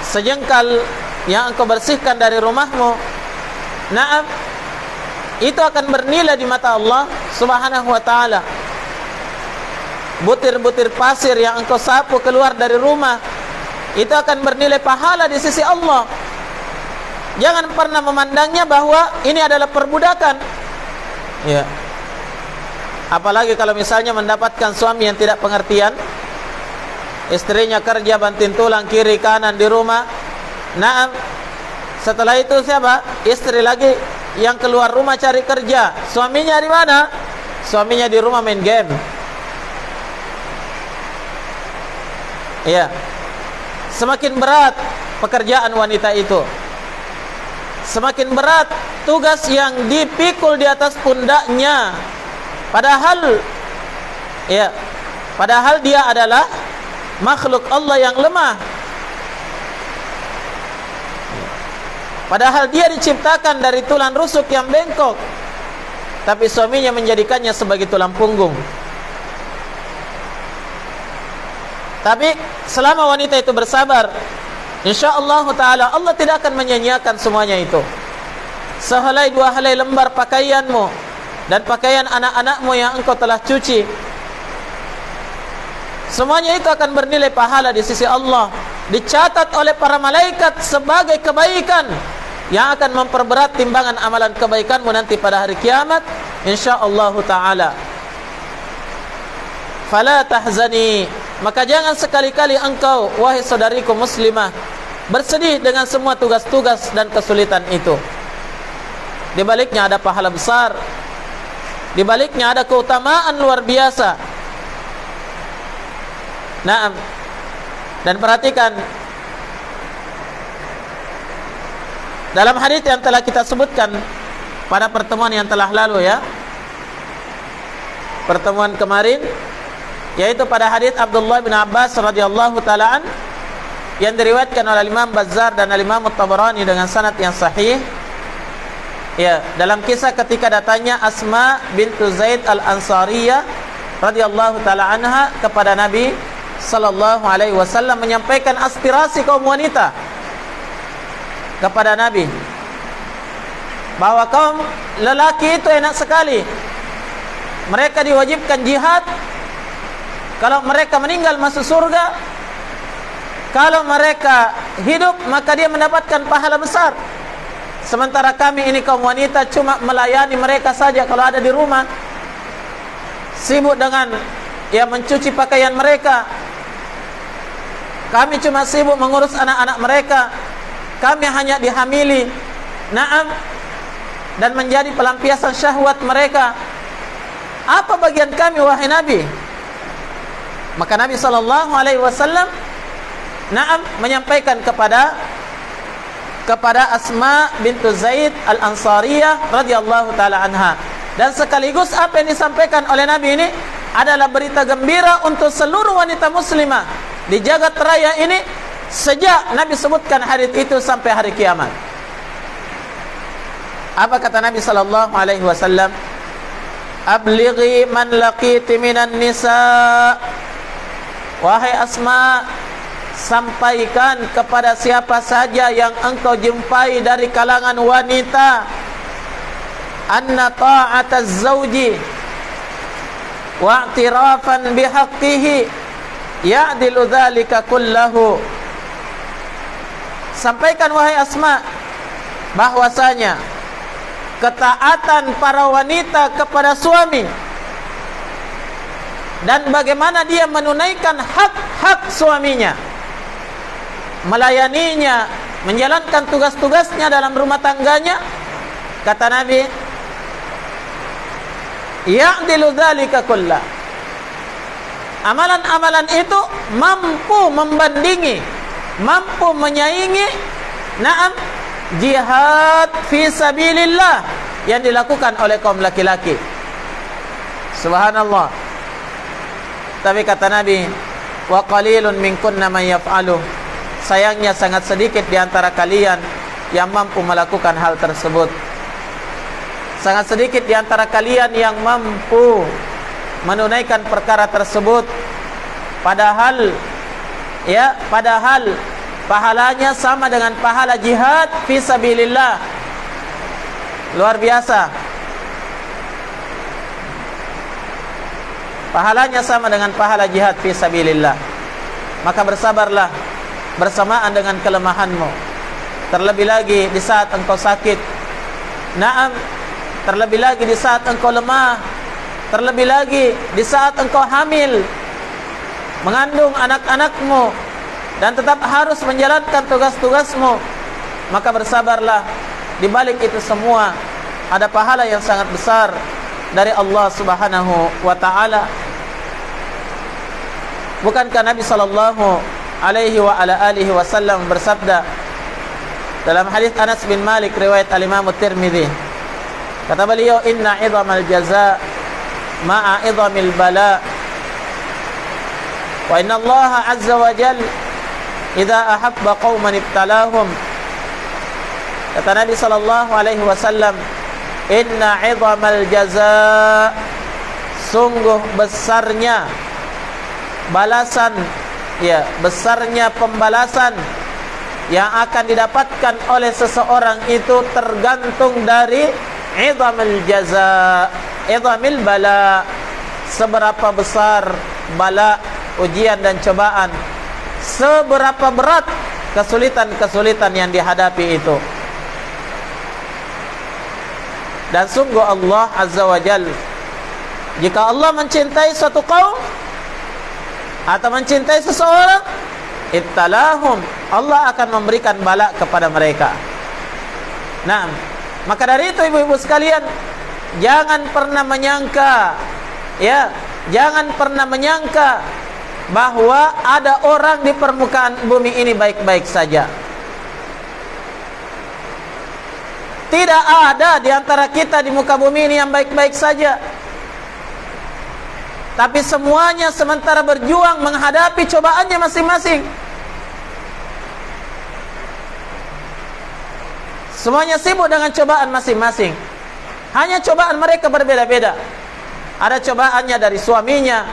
Sejengkal yang engkau bersihkan dari rumahmu, naam, itu akan bernilai di mata Allah Subhanahu wa ta'ala. Butir-butir pasir yang engkau sapu keluar dari rumah, itu akan bernilai pahala di sisi Allah. Jangan pernah memandangnya bahwa ini adalah perbudakan, ya. Apalagi kalau misalnya mendapatkan suami yang tidak pengertian, istrinya kerja banting tulang kiri kanan di rumah. Nah, setelah itu siapa? Istri lagi yang keluar rumah cari kerja. Suaminya di mana? Suaminya di rumah main game. Ya. Semakin berat pekerjaan wanita itu, semakin berat tugas yang dipikul di atas pundaknya. Padahal dia adalah makhluk Allah yang lemah. Padahal dia diciptakan dari tulang rusuk yang bengkok, tapi suaminya menjadikannya sebagai tulang punggung. Tapi selama wanita itu bersabar, insyaallah ta'ala Allah tidak akan menyanyiakan semuanya itu. Sehelai dua helai lembar pakaianmu dan pakaian anak-anakmu yang engkau telah cuci, semuanya itu akan bernilai pahala di sisi Allah, dicatat oleh para malaikat sebagai kebaikan yang akan memperberat timbangan amalan kebaikanmu nanti pada hari kiamat, insyaallah ta'ala. Fala tahzani, maka jangan sekali-kali engkau, wahai saudariku muslimah, bersedih dengan semua tugas-tugas dan kesulitan itu. Di baliknya ada pahala besar, di baliknya ada keutamaan luar biasa. Naam. Dan perhatikan, dalam hadis yang telah kita sebutkan pada pertemuan yang telah lalu, ya, pertemuan kemarin, yaitu pada hadis Abdullah bin Abbas radhiyallahu ta'ala an, yang diriwayatkan oleh Imam Bazzar dan Imam At-Tabarani dengan sanad yang sahih. Ya, dalam kisah ketika datanya Asma bintu Zaid al-Ansariyah radhiyallahu ta'ala anha kepada Nabi sallallahu alaihi wasallam, menyampaikan aspirasi kaum wanita kepada Nabi bahwa kaum lelaki itu enak sekali, mereka diwajibkan jihad. Kalau mereka meninggal masuk surga, kalau mereka hidup maka dia mendapatkan pahala besar. Sementara kami ini kaum wanita cuma melayani mereka saja kalau ada di rumah, sibuk dengan mencuci pakaian mereka. Kami cuma sibuk mengurus anak-anak mereka. Kami hanya dihamili, naam, dan menjadi pelampiasan syahwat mereka. Apa bagian kami, wahai Nabi? Maka Nabi sallallahu alaihi wasallam menyampaikan kepada Asma bintu Zaid al-Ansariyah radhiyallahu taala anha, dan sekaligus apa yang disampaikan oleh Nabi ini adalah berita gembira untuk seluruh wanita muslimah di jagat raya ini sejak Nabi sebutkan hadis itu sampai hari kiamat. Apa kata Nabi sallallahu alaihi wasallam? Ablighi man laqiti minan nisa. Wahai Asma, sampaikan kepada siapa saja yang engkau jumpai dari kalangan wanita, anna ta'ataz zawji wa i'tirafan bihaqqihi ya'dilu dzalika kullahu. Sampaikan wahai Asma bahwasanya ketaatan para wanita kepada suami dan bagaimana dia menunaikan hak-hak suaminya, melayaninya, menjalankan tugas-tugasnya dalam rumah tangganya. Kata Nabi, ya'dilu dzalika kullah. Amalan-amalan itu mampu membandingi, mampu menyaingi jihad fi sabilillah yang dilakukan oleh kaum laki-laki. Subhanallah. Tapi kata Nabi, wa qalilun minkunna man yaf'alu. Sayangnya sangat sedikit di antara kalian yang mampu melakukan hal tersebut. Sangat sedikit di antara kalian yang mampu menunaikan perkara tersebut. Padahal pahalanya sama dengan pahala jihad fi sabilillah. Luar biasa. Pahalanya sama dengan pahala jihad fi sabilillah. Maka bersabarlah bersamaan dengan kelemahanmu. Terlebih lagi di saat engkau sakit. Terlebih lagi di saat engkau lemah. Terlebih lagi di saat engkau hamil, mengandung anak-anakmu, dan tetap harus menjalankan tugas-tugasmu. Maka bersabarlah. Di balik itu semua ada pahala yang sangat besar dari Allah Subhanahu wa ta'ala. Bukankah Nabi sallallahu alaihi wa ala alihi wasallam bersabda dalam hadis Anas bin Malik riwayat al-Imam Tirmidzi, kata beliau, inna 'idhamal jazaa ma'a 'idhamil bala wa inna Allah azza wa jalla idza ahabba qauman ibtalahum. Kata Nabi sallallahu alaihi wasallam, inna 'idhamal jazaa, sungguh besarnya balasan, besarnya pembalasan yang akan didapatkan oleh seseorang itu tergantung dari 'idhamil jazaa, 'idhamil bala, seberapa besar bala, ujian dan cobaan, seberapa berat kesulitan-kesulitan yang dihadapi itu. Dan sungguh Allah azza wa jalla, jika Allah mencintai suatu kaum atau mencintai seseorang, ibtalahum, Allah akan memberikan bala kepada mereka. Nah, maka dari itu ibu-ibu sekalian, jangan pernah menyangka, jangan pernah menyangka bahwa ada orang di permukaan bumi ini baik-baik saja. Tidak ada di antara kita di muka bumi ini yang baik-baik saja. Tapi semuanya sementara berjuang menghadapi cobaannya masing-masing. Semuanya sibuk dengan cobaan masing-masing. Hanya cobaan mereka berbeda-beda. Ada cobaannya dari suaminya,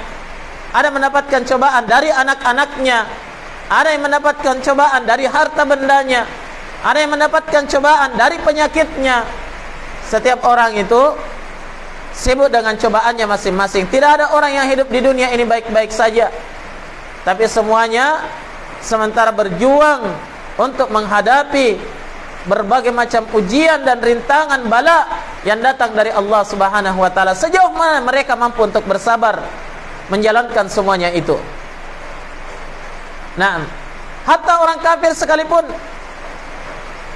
ada mendapatkan cobaan dari anak-anaknya, ada yang mendapatkan cobaan dari harta bendanya, ada yang mendapatkan cobaan dari penyakitnya. Setiap orang itu sibuk dengan cobaannya masing-masing. Tidak ada orang yang hidup di dunia ini baik-baik saja. Tapi semuanya sementara berjuang untuk menghadapi berbagai macam ujian dan rintangan bala yang datang dari Allah Subhanahu wa ta'ala. Sejauh mana mereka mampu untuk bersabar menjalankan semuanya itu. Nah, hatta orang kafir sekalipun,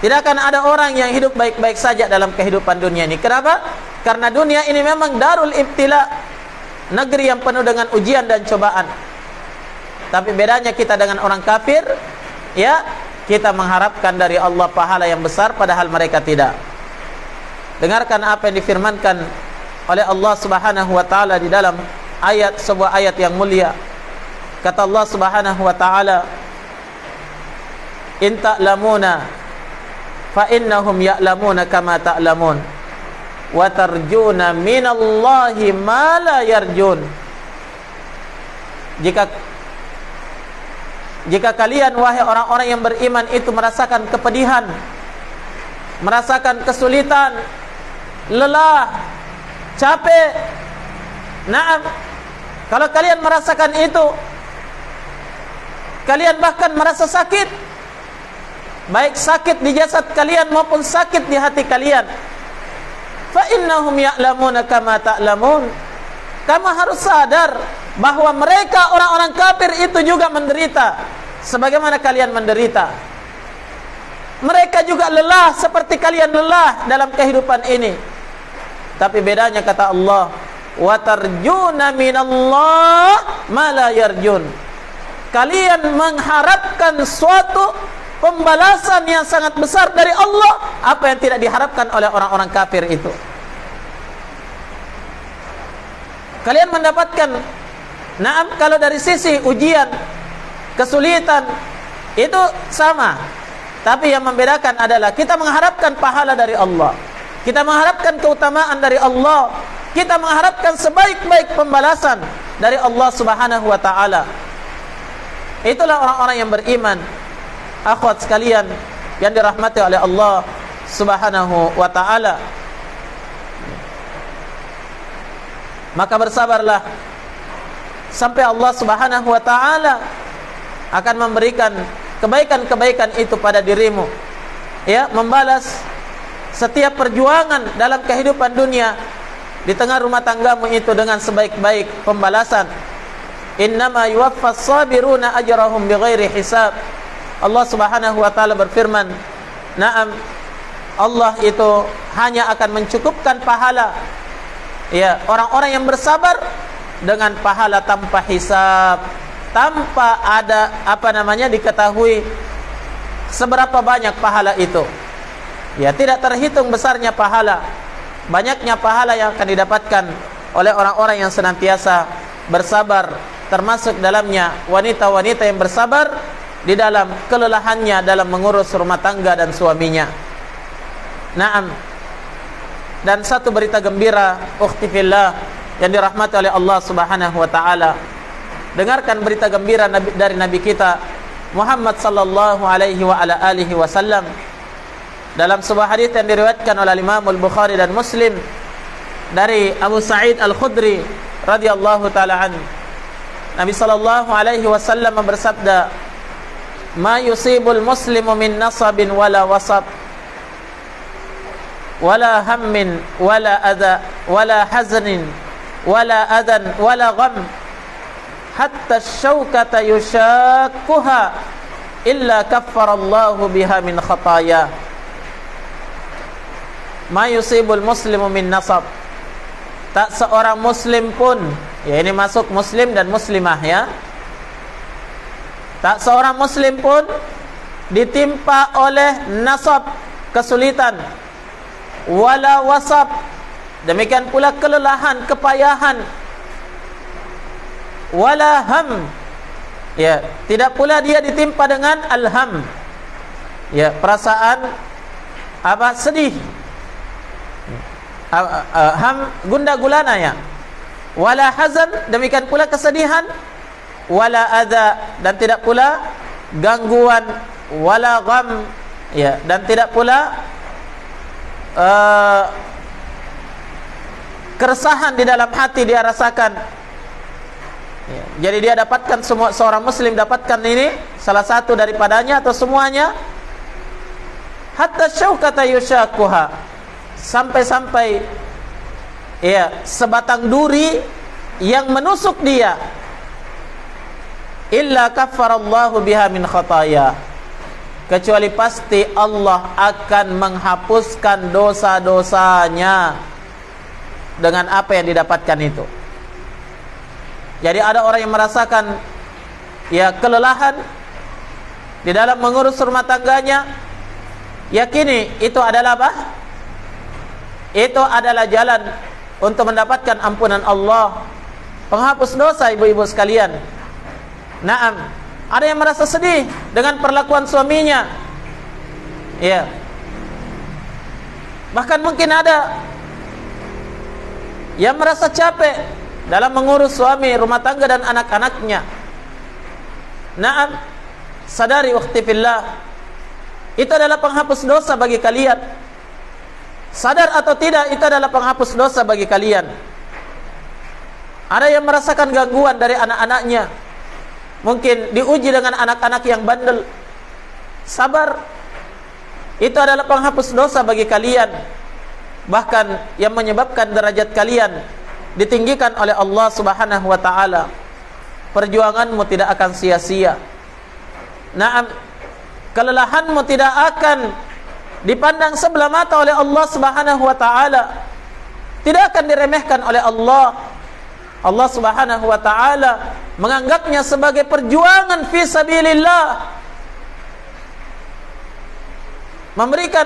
tidak akan ada orang yang hidup baik-baik saja dalam kehidupan dunia ini. Kenapa? Karena dunia ini memang darul ibtila, negeri yang penuh dengan ujian dan cobaan. Tapi bedanya kita dengan orang kafir, kita mengharapkan dari Allah pahala yang besar, padahal mereka tidak. Dengarkan apa yang difirmankan oleh Allah Subhanahu wa ta'ala di dalam sebuah ayat yang mulia. Kata Allah Subhanahu wa ta'ala, in ta'lamuna fa innahum ya'lamuna kama ta'lamun wa tarjuna minallahi ma la yarjun. Jika kalian wahai orang-orang yang beriman itu merasakan kepedihan, merasakan kesulitan, lelah, capek, kalau kalian merasakan itu, kalian bahkan merasa sakit, baik sakit di jasad kalian maupun sakit di hati kalian, fa innahum ya'lamuna kama ta'lamun. Kamu harus sadar bahwa mereka orang-orang kafir itu juga menderita sebagaimana kalian menderita. Mereka juga lelah seperti kalian lelah dalam kehidupan ini. Tapi bedanya kata Allah, wa tarjuna minallah ma la yarjun. Kalian mengharapkan suatu pembalasan yang sangat besar dari Allah, apa yang tidak diharapkan oleh orang-orang kafir itu. Kalian mendapatkan, naam, kalau dari sisi ujian, kesulitan itu sama. Tapi yang membedakan adalah kita mengharapkan pahala dari Allah, kita mengharapkan keutamaan dari Allah, kita mengharapkan sebaik-baik pembalasan dari Allah Subhanahu wa taala. Itulah orang-orang yang beriman. Akhwat sekalian yang dirahmati oleh Allah Subhanahu wa taala, maka bersabarlah sampai Allah Subhanahu wa taala akan memberikan kebaikan-kebaikan itu pada dirimu, ya, membalas setiap perjuangan dalam kehidupan dunia di tengah rumah tanggamu itu dengan sebaik-baik pembalasan. Innama yuwaffas sabiruna ajrahum bighairi hisab. Allah Subhanahu wa taala berfirman, "Na'am, Allah itu hanya akan mencukupkan pahala, ya, orang-orang yang bersabar dengan pahala tanpa hisab, tanpa ada diketahui seberapa banyak pahala itu. Ya, tidak terhitung besarnya pahala, banyaknya pahala yang akan didapatkan oleh orang-orang yang senantiasa bersabar, termasuk dalamnya wanita-wanita yang bersabar di dalam kelelahannya dalam mengurus rumah tangga dan suaminya. Naam. Dan satu berita gembira, ukhti fillah yang dirahmati oleh Allah Subhanahu wa taala. Dengarkan berita gembira dari Nabi kita Muhammad sallallahu alaihi wa ala alihi wasallam dalam sebuah hadis yang diriwayatkan oleh Imam Al-Bukhari dan Muslim dari Abu Sa'id Al-Khudri radhiyallahu taala an. Nabi sallallahu alaihi wasallam bersabda, "Ma yusibul muslimu min nasabin wala wasab wala hammin wala adha wala hazanin wala adan wala gham hatta asy-syaukata yushakkuha illa kaffarallahu biha min khataya." Ma yusibul muslimu min nasab. Tak seorang muslim pun, ya, ini masuk muslim dan muslimah, ya. Tak seorang muslim pun ditimpa oleh nasab, kesulitan, wala wasab, demikian pula kelelahan, kepayahan, wala ham, ya, tidak pula dia ditimpa dengan alham, ya, perasaan sedih, ham gundah gulana, ya, wala hazan, demikian pula kesedihan, wala adza, dan tidak pula gangguan, wala gham, ya, dan tidak pula keresahan di dalam hati dia rasakan, ya. Jadi dia dapatkan, semua seorang muslim dapatkan ini, salah satu daripadanya atau semuanya. Hatta syaukata yushakuha, sampai-sampai, ya, sebatang duri yang menusuk dia, illa kaffarallahu biha min khataya, kecuali pasti Allah akan menghapuskan dosa-dosanya dengan apa yang didapatkan itu. Jadi ada orang yang merasakan, ya, kelelahan di dalam mengurus rumah tangganya, yakini itu adalah apa? Itu adalah jalan untuk mendapatkan ampunan Allah, penghapus dosa, ibu-ibu sekalian. Naam, ada yang merasa sedih dengan perlakuan suaminya, ya. Bahkan mungkin ada yang merasa capek dalam mengurus suami, rumah tangga dan anak-anaknya. Naam, sadari ukhti fillah, itu adalah penghapus dosa bagi kalian. Sadar atau tidak, itu adalah penghapus dosa bagi kalian. Ada yang merasakan gangguan dari anak-anaknya, mungkin diuji dengan anak-anak yang bandel. Sabar, itu adalah penghapus dosa bagi kalian, bahkan yang menyebabkan derajat kalian ditinggikan oleh Allah Subhanahu wa taala. perjuanganmu tidak akan sia-sia. Naam, kelelahanmu tidak akan dipandang sebelah mata oleh Allah Subhanahu wa taala. Tidak akan diremehkan oleh Allah. Allah Subhanahu wa taala menganggapnya sebagai perjuangan fi sabilillah.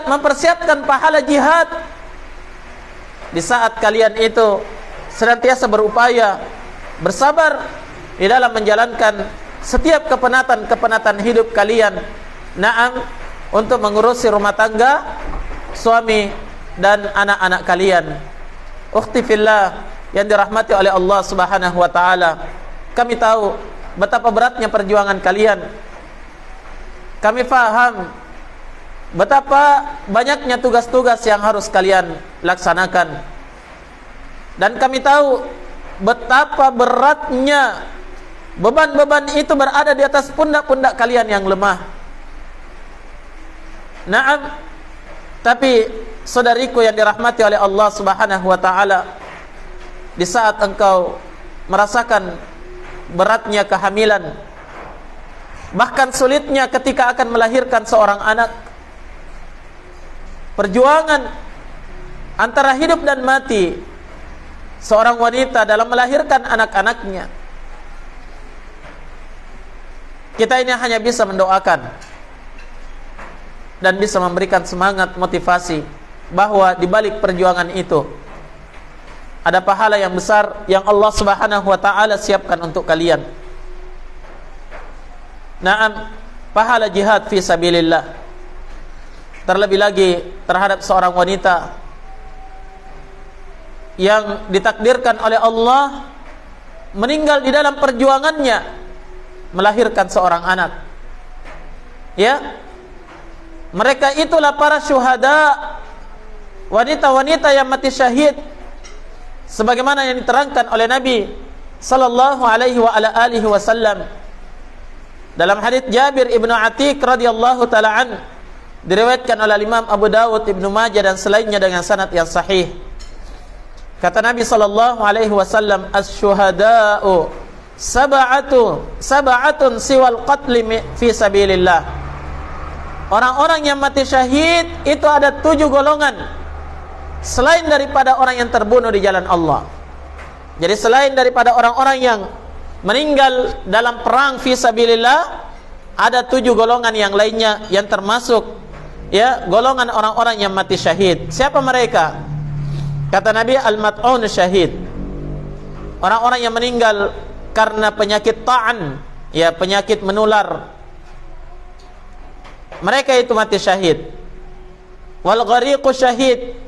Mempersiapkan pahala jihad. Di saat kalian itu senantiasa berupaya, bersabar di dalam menjalankan setiap kepenatan hidup kalian. Naam, untuk mengurusi rumah tangga, suami dan anak-anak kalian. Ukhti fillah yang dirahmati oleh Allah Subhanahu wa taala, kami tahu betapa beratnya perjuangan kalian. Kami faham betapa banyaknya tugas-tugas yang harus kalian laksanakan. Dan kami tahu betapa beratnya beban-beban itu berada di atas pundak-pundak kalian yang lemah. Naam, tapi saudariku yang dirahmati oleh Allah Subhanahu wa taala, di saat engkau merasakan beratnya kehamilan, bahkan sulitnya ketika akan melahirkan seorang anak, perjuangan antara hidup dan mati seorang wanita dalam melahirkan anak-anaknya, kita ini hanya bisa mendoakan dan bisa memberikan semangat, motivasi bahwa di balik perjuangan itu ada pahala yang besar yang Allah Subhanahu wa taala siapkan untuk kalian. Naam, pahala jihad fi sabilillah. Terlebih lagi terhadap seorang wanita yang ditakdirkan oleh Allah meninggal di dalam perjuangannya melahirkan seorang anak. Ya, mereka itulah para syuhada, wanita-wanita yang mati syahid, sebagaimana yang diterangkan oleh Nabi sallallahu alaihi wa ala alihi wasallam dalam hadits Jabir ibnu Atiq radhiyallahu taala an, diriwayatkan oleh Imam Abu Dawud, Ibnu Majah dan selainnya dengan sanad yang sahih. Kata Nabi sallallahu alaihi wasallam, "Asy-syuhada'u sab'atun siwal qatli fi sabilillah." Orang-orang yang mati syahid itu ada 7 golongan selain daripada orang yang terbunuh di jalan Allah. Jadi selain daripada orang-orang yang meninggal dalam perang fi sabilillah, ada 7 golongan yang lainnya yang termasuk ya golongan orang-orang yang mati syahid. Siapa mereka? Kata Nabi, al-mat'un syahid. Orang-orang yang meninggal karena penyakit ta'an, ya penyakit menular. Mereka itu mati syahid. Wal ghariqu syahid.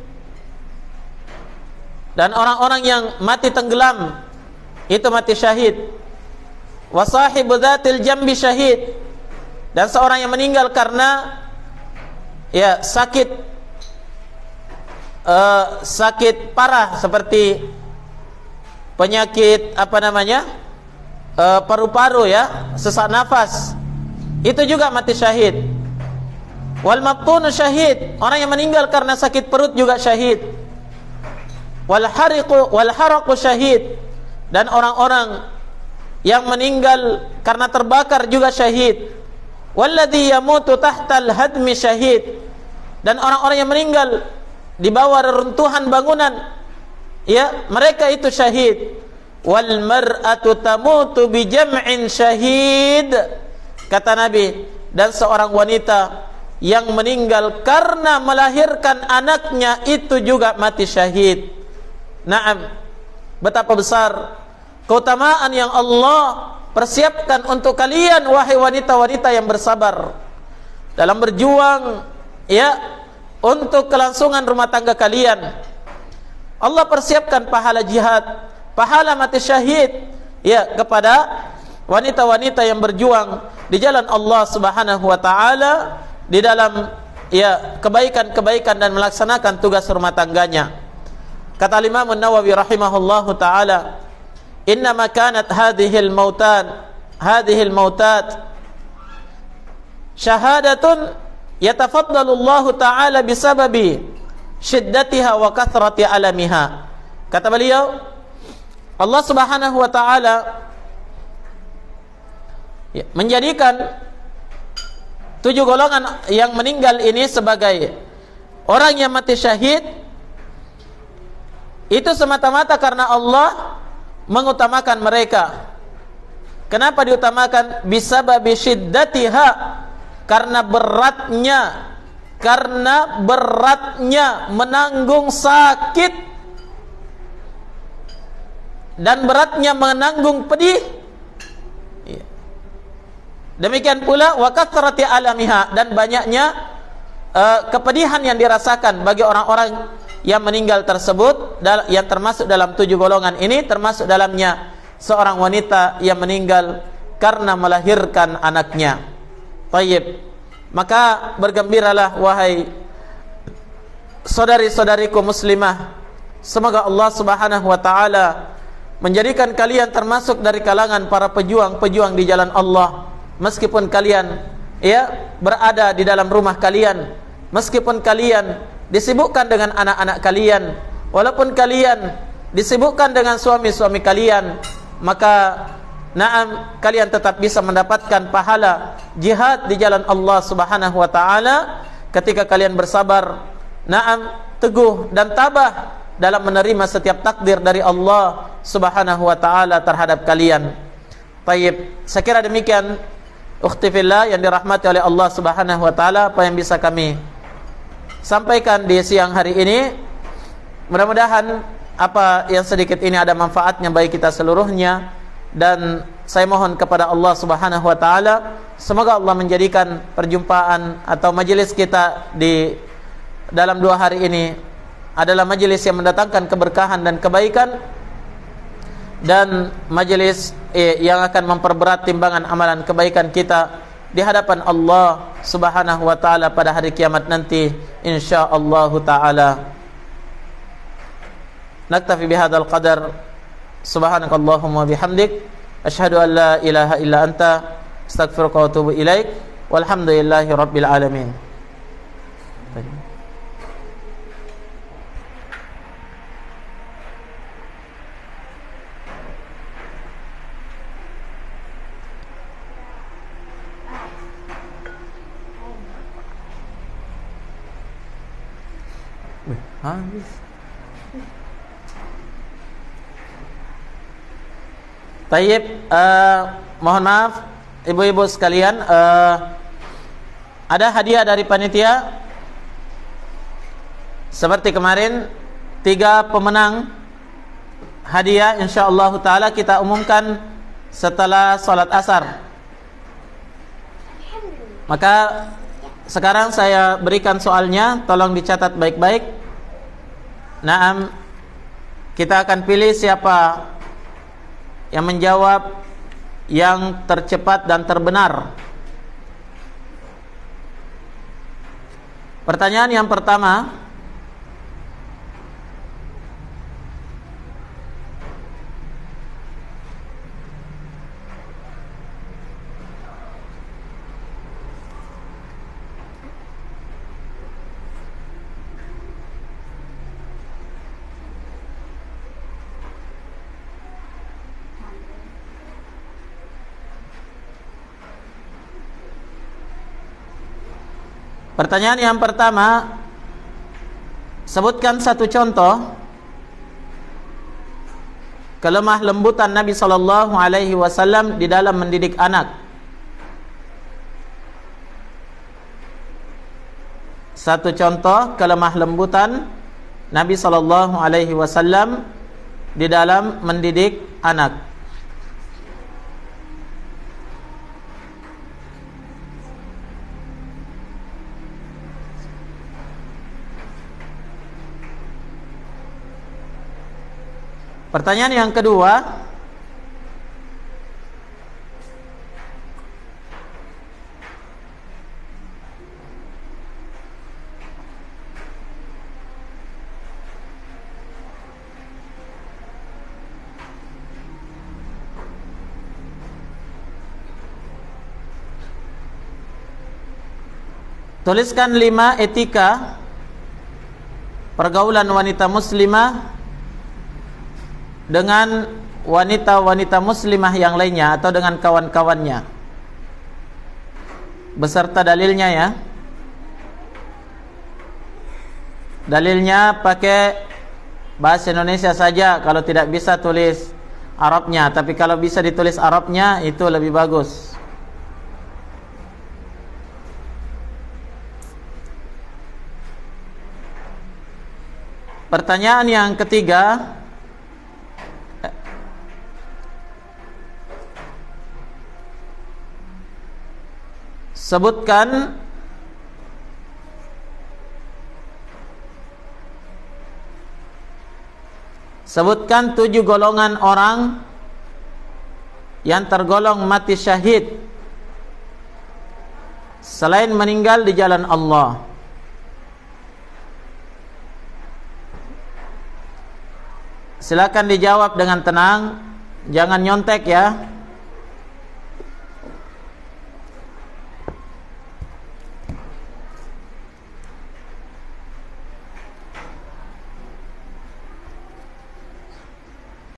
Dan orang-orang yang mati tenggelam itu mati syahid. Wa sahibu dzatil jambi syahid. Dan seorang yang meninggal karena ya sakit parah seperti penyakit paru-paru, ya, sesak nafas, itu juga mati syahid. Wal mabtunu syahid, orang yang meninggal karena sakit perut juga syahid. Wal haraqu syahid, dan orang-orang yang meninggal karena terbakar juga syahid. Walladzi yamutu tahtal hadmi syahid, dan orang-orang yang meninggal di bawah reruntuhan bangunan, ya mereka itu syahid. Wal mar'atu tamutu bi jam'in syahid, kata Nabi, dan seorang wanita yang meninggal karena melahirkan anaknya itu juga mati syahid. Naam, betapa besar keutamaan yang Allah persiapkan untuk kalian wahai wanita-wanita yang bersabar dalam berjuang ya untuk kelangsungan rumah tangga kalian. Allah persiapkan pahala jihad, pahala mati syahid ya kepada wanita-wanita yang berjuang di jalan Allah Subhanahu wa taala di dalam ya kebaikan-kebaikan dan melaksanakan tugas rumah tangganya. Kata Imam An-Nawawi rahimahullahu taala, "Innama kanat hadhil mautat syahadatun yatafaddalu Allah taala bisababi syiddatiha wa kathrati alamiha." Kata beliau, Allah Subhanahu wa taala Ya, menjadikan 7 golongan yang meninggal ini sebagai orang yang mati syahid itu semata-mata karena Allah mengutamakan mereka. Kenapa diutamakan? Bisababi syiddatiha, karena beratnya menanggung sakit dan beratnya menanggung pedih. Demikian pula wa kathrati alamiha, dan banyaknya kepedihan yang dirasakan bagi orang-orang yang meninggal tersebut, yang termasuk dalam 7 golongan ini, termasuk dalamnya seorang wanita yang meninggal karena melahirkan anaknya. Tayyib. Maka bergembiralah wahai saudari-saudariku muslimah, semoga Allah Subhanahu wa taala menjadikan kalian termasuk dari kalangan para pejuang-pejuang di jalan Allah. Meskipun kalian berada di dalam rumah kalian, meskipun kalian disibukkan dengan anak-anak kalian, walaupun kalian disibukkan dengan suami-suami kalian, maka kalian tetap bisa mendapatkan pahala jihad di jalan Allah Subhanahu wa taala ketika kalian bersabar, teguh dan tabah dalam menerima setiap takdir dari Allah Subhanahu wa taala terhadap kalian. Baik, saya kira demikian ukhti fillah yang dirahmati oleh Allah Subhanahu wa taala apa yang bisa kami sampaikan di siang hari ini. Mudah-mudahan apa yang sedikit ini ada manfaatnya bagi kita seluruhnya, dan saya mohon kepada Allah Subhanahu wa taala semoga Allah menjadikan perjumpaan atau majelis kita di dalam 2 hari ini adalah majelis yang mendatangkan keberkahan dan kebaikan, dan majelis yang akan memperberat timbangan amalan kebaikan kita di hadapan Allah Subhanahu wa taala pada hari kiamat nanti insyaallah taala. Naktafi bihadzal qadar. Subhanakallahumma bihamdik asyhadu an la ilaha illa anta astaghfiruka wa atubu ilaik. Walhamdulillahi rabbil alamin. Habis. Tayyib, mohon maaf ibu-ibu sekalian, ada hadiah dari panitia seperti kemarin. 3 pemenang hadiah insyaallah taala kita umumkan setelah salat asar. Maka sekarang saya berikan soalnya, tolong dicatat baik-baik. Kita akan pilih siapa yang menjawab yang tercepat dan terbenar. Pertanyaan yang pertama, sebutkan 1 contoh kelemah lembutan Nabi sallallahu alaihi wasallam di dalam mendidik anak. 1 contoh kelemah lembutan Nabi sallallahu alaihi wasallam di dalam mendidik anak. Pertanyaan yang kedua, tuliskan 5 etika pergaulan wanita muslimah dengan wanita-wanita muslimah yang lainnya atau dengan kawan-kawannya. beserta dalilnya ya. Dalilnya pakai bahasa Indonesia saja kalau tidak bisa tulis Arabnya, tapi kalau bisa ditulis Arabnya itu lebih bagus. Pertanyaan yang ketiga, sebutkan Sebutkan 7 golongan orang yang tergolong mati syahid selain meninggal di jalan Allah. Silakan dijawab dengan tenang, jangan nyontek ya.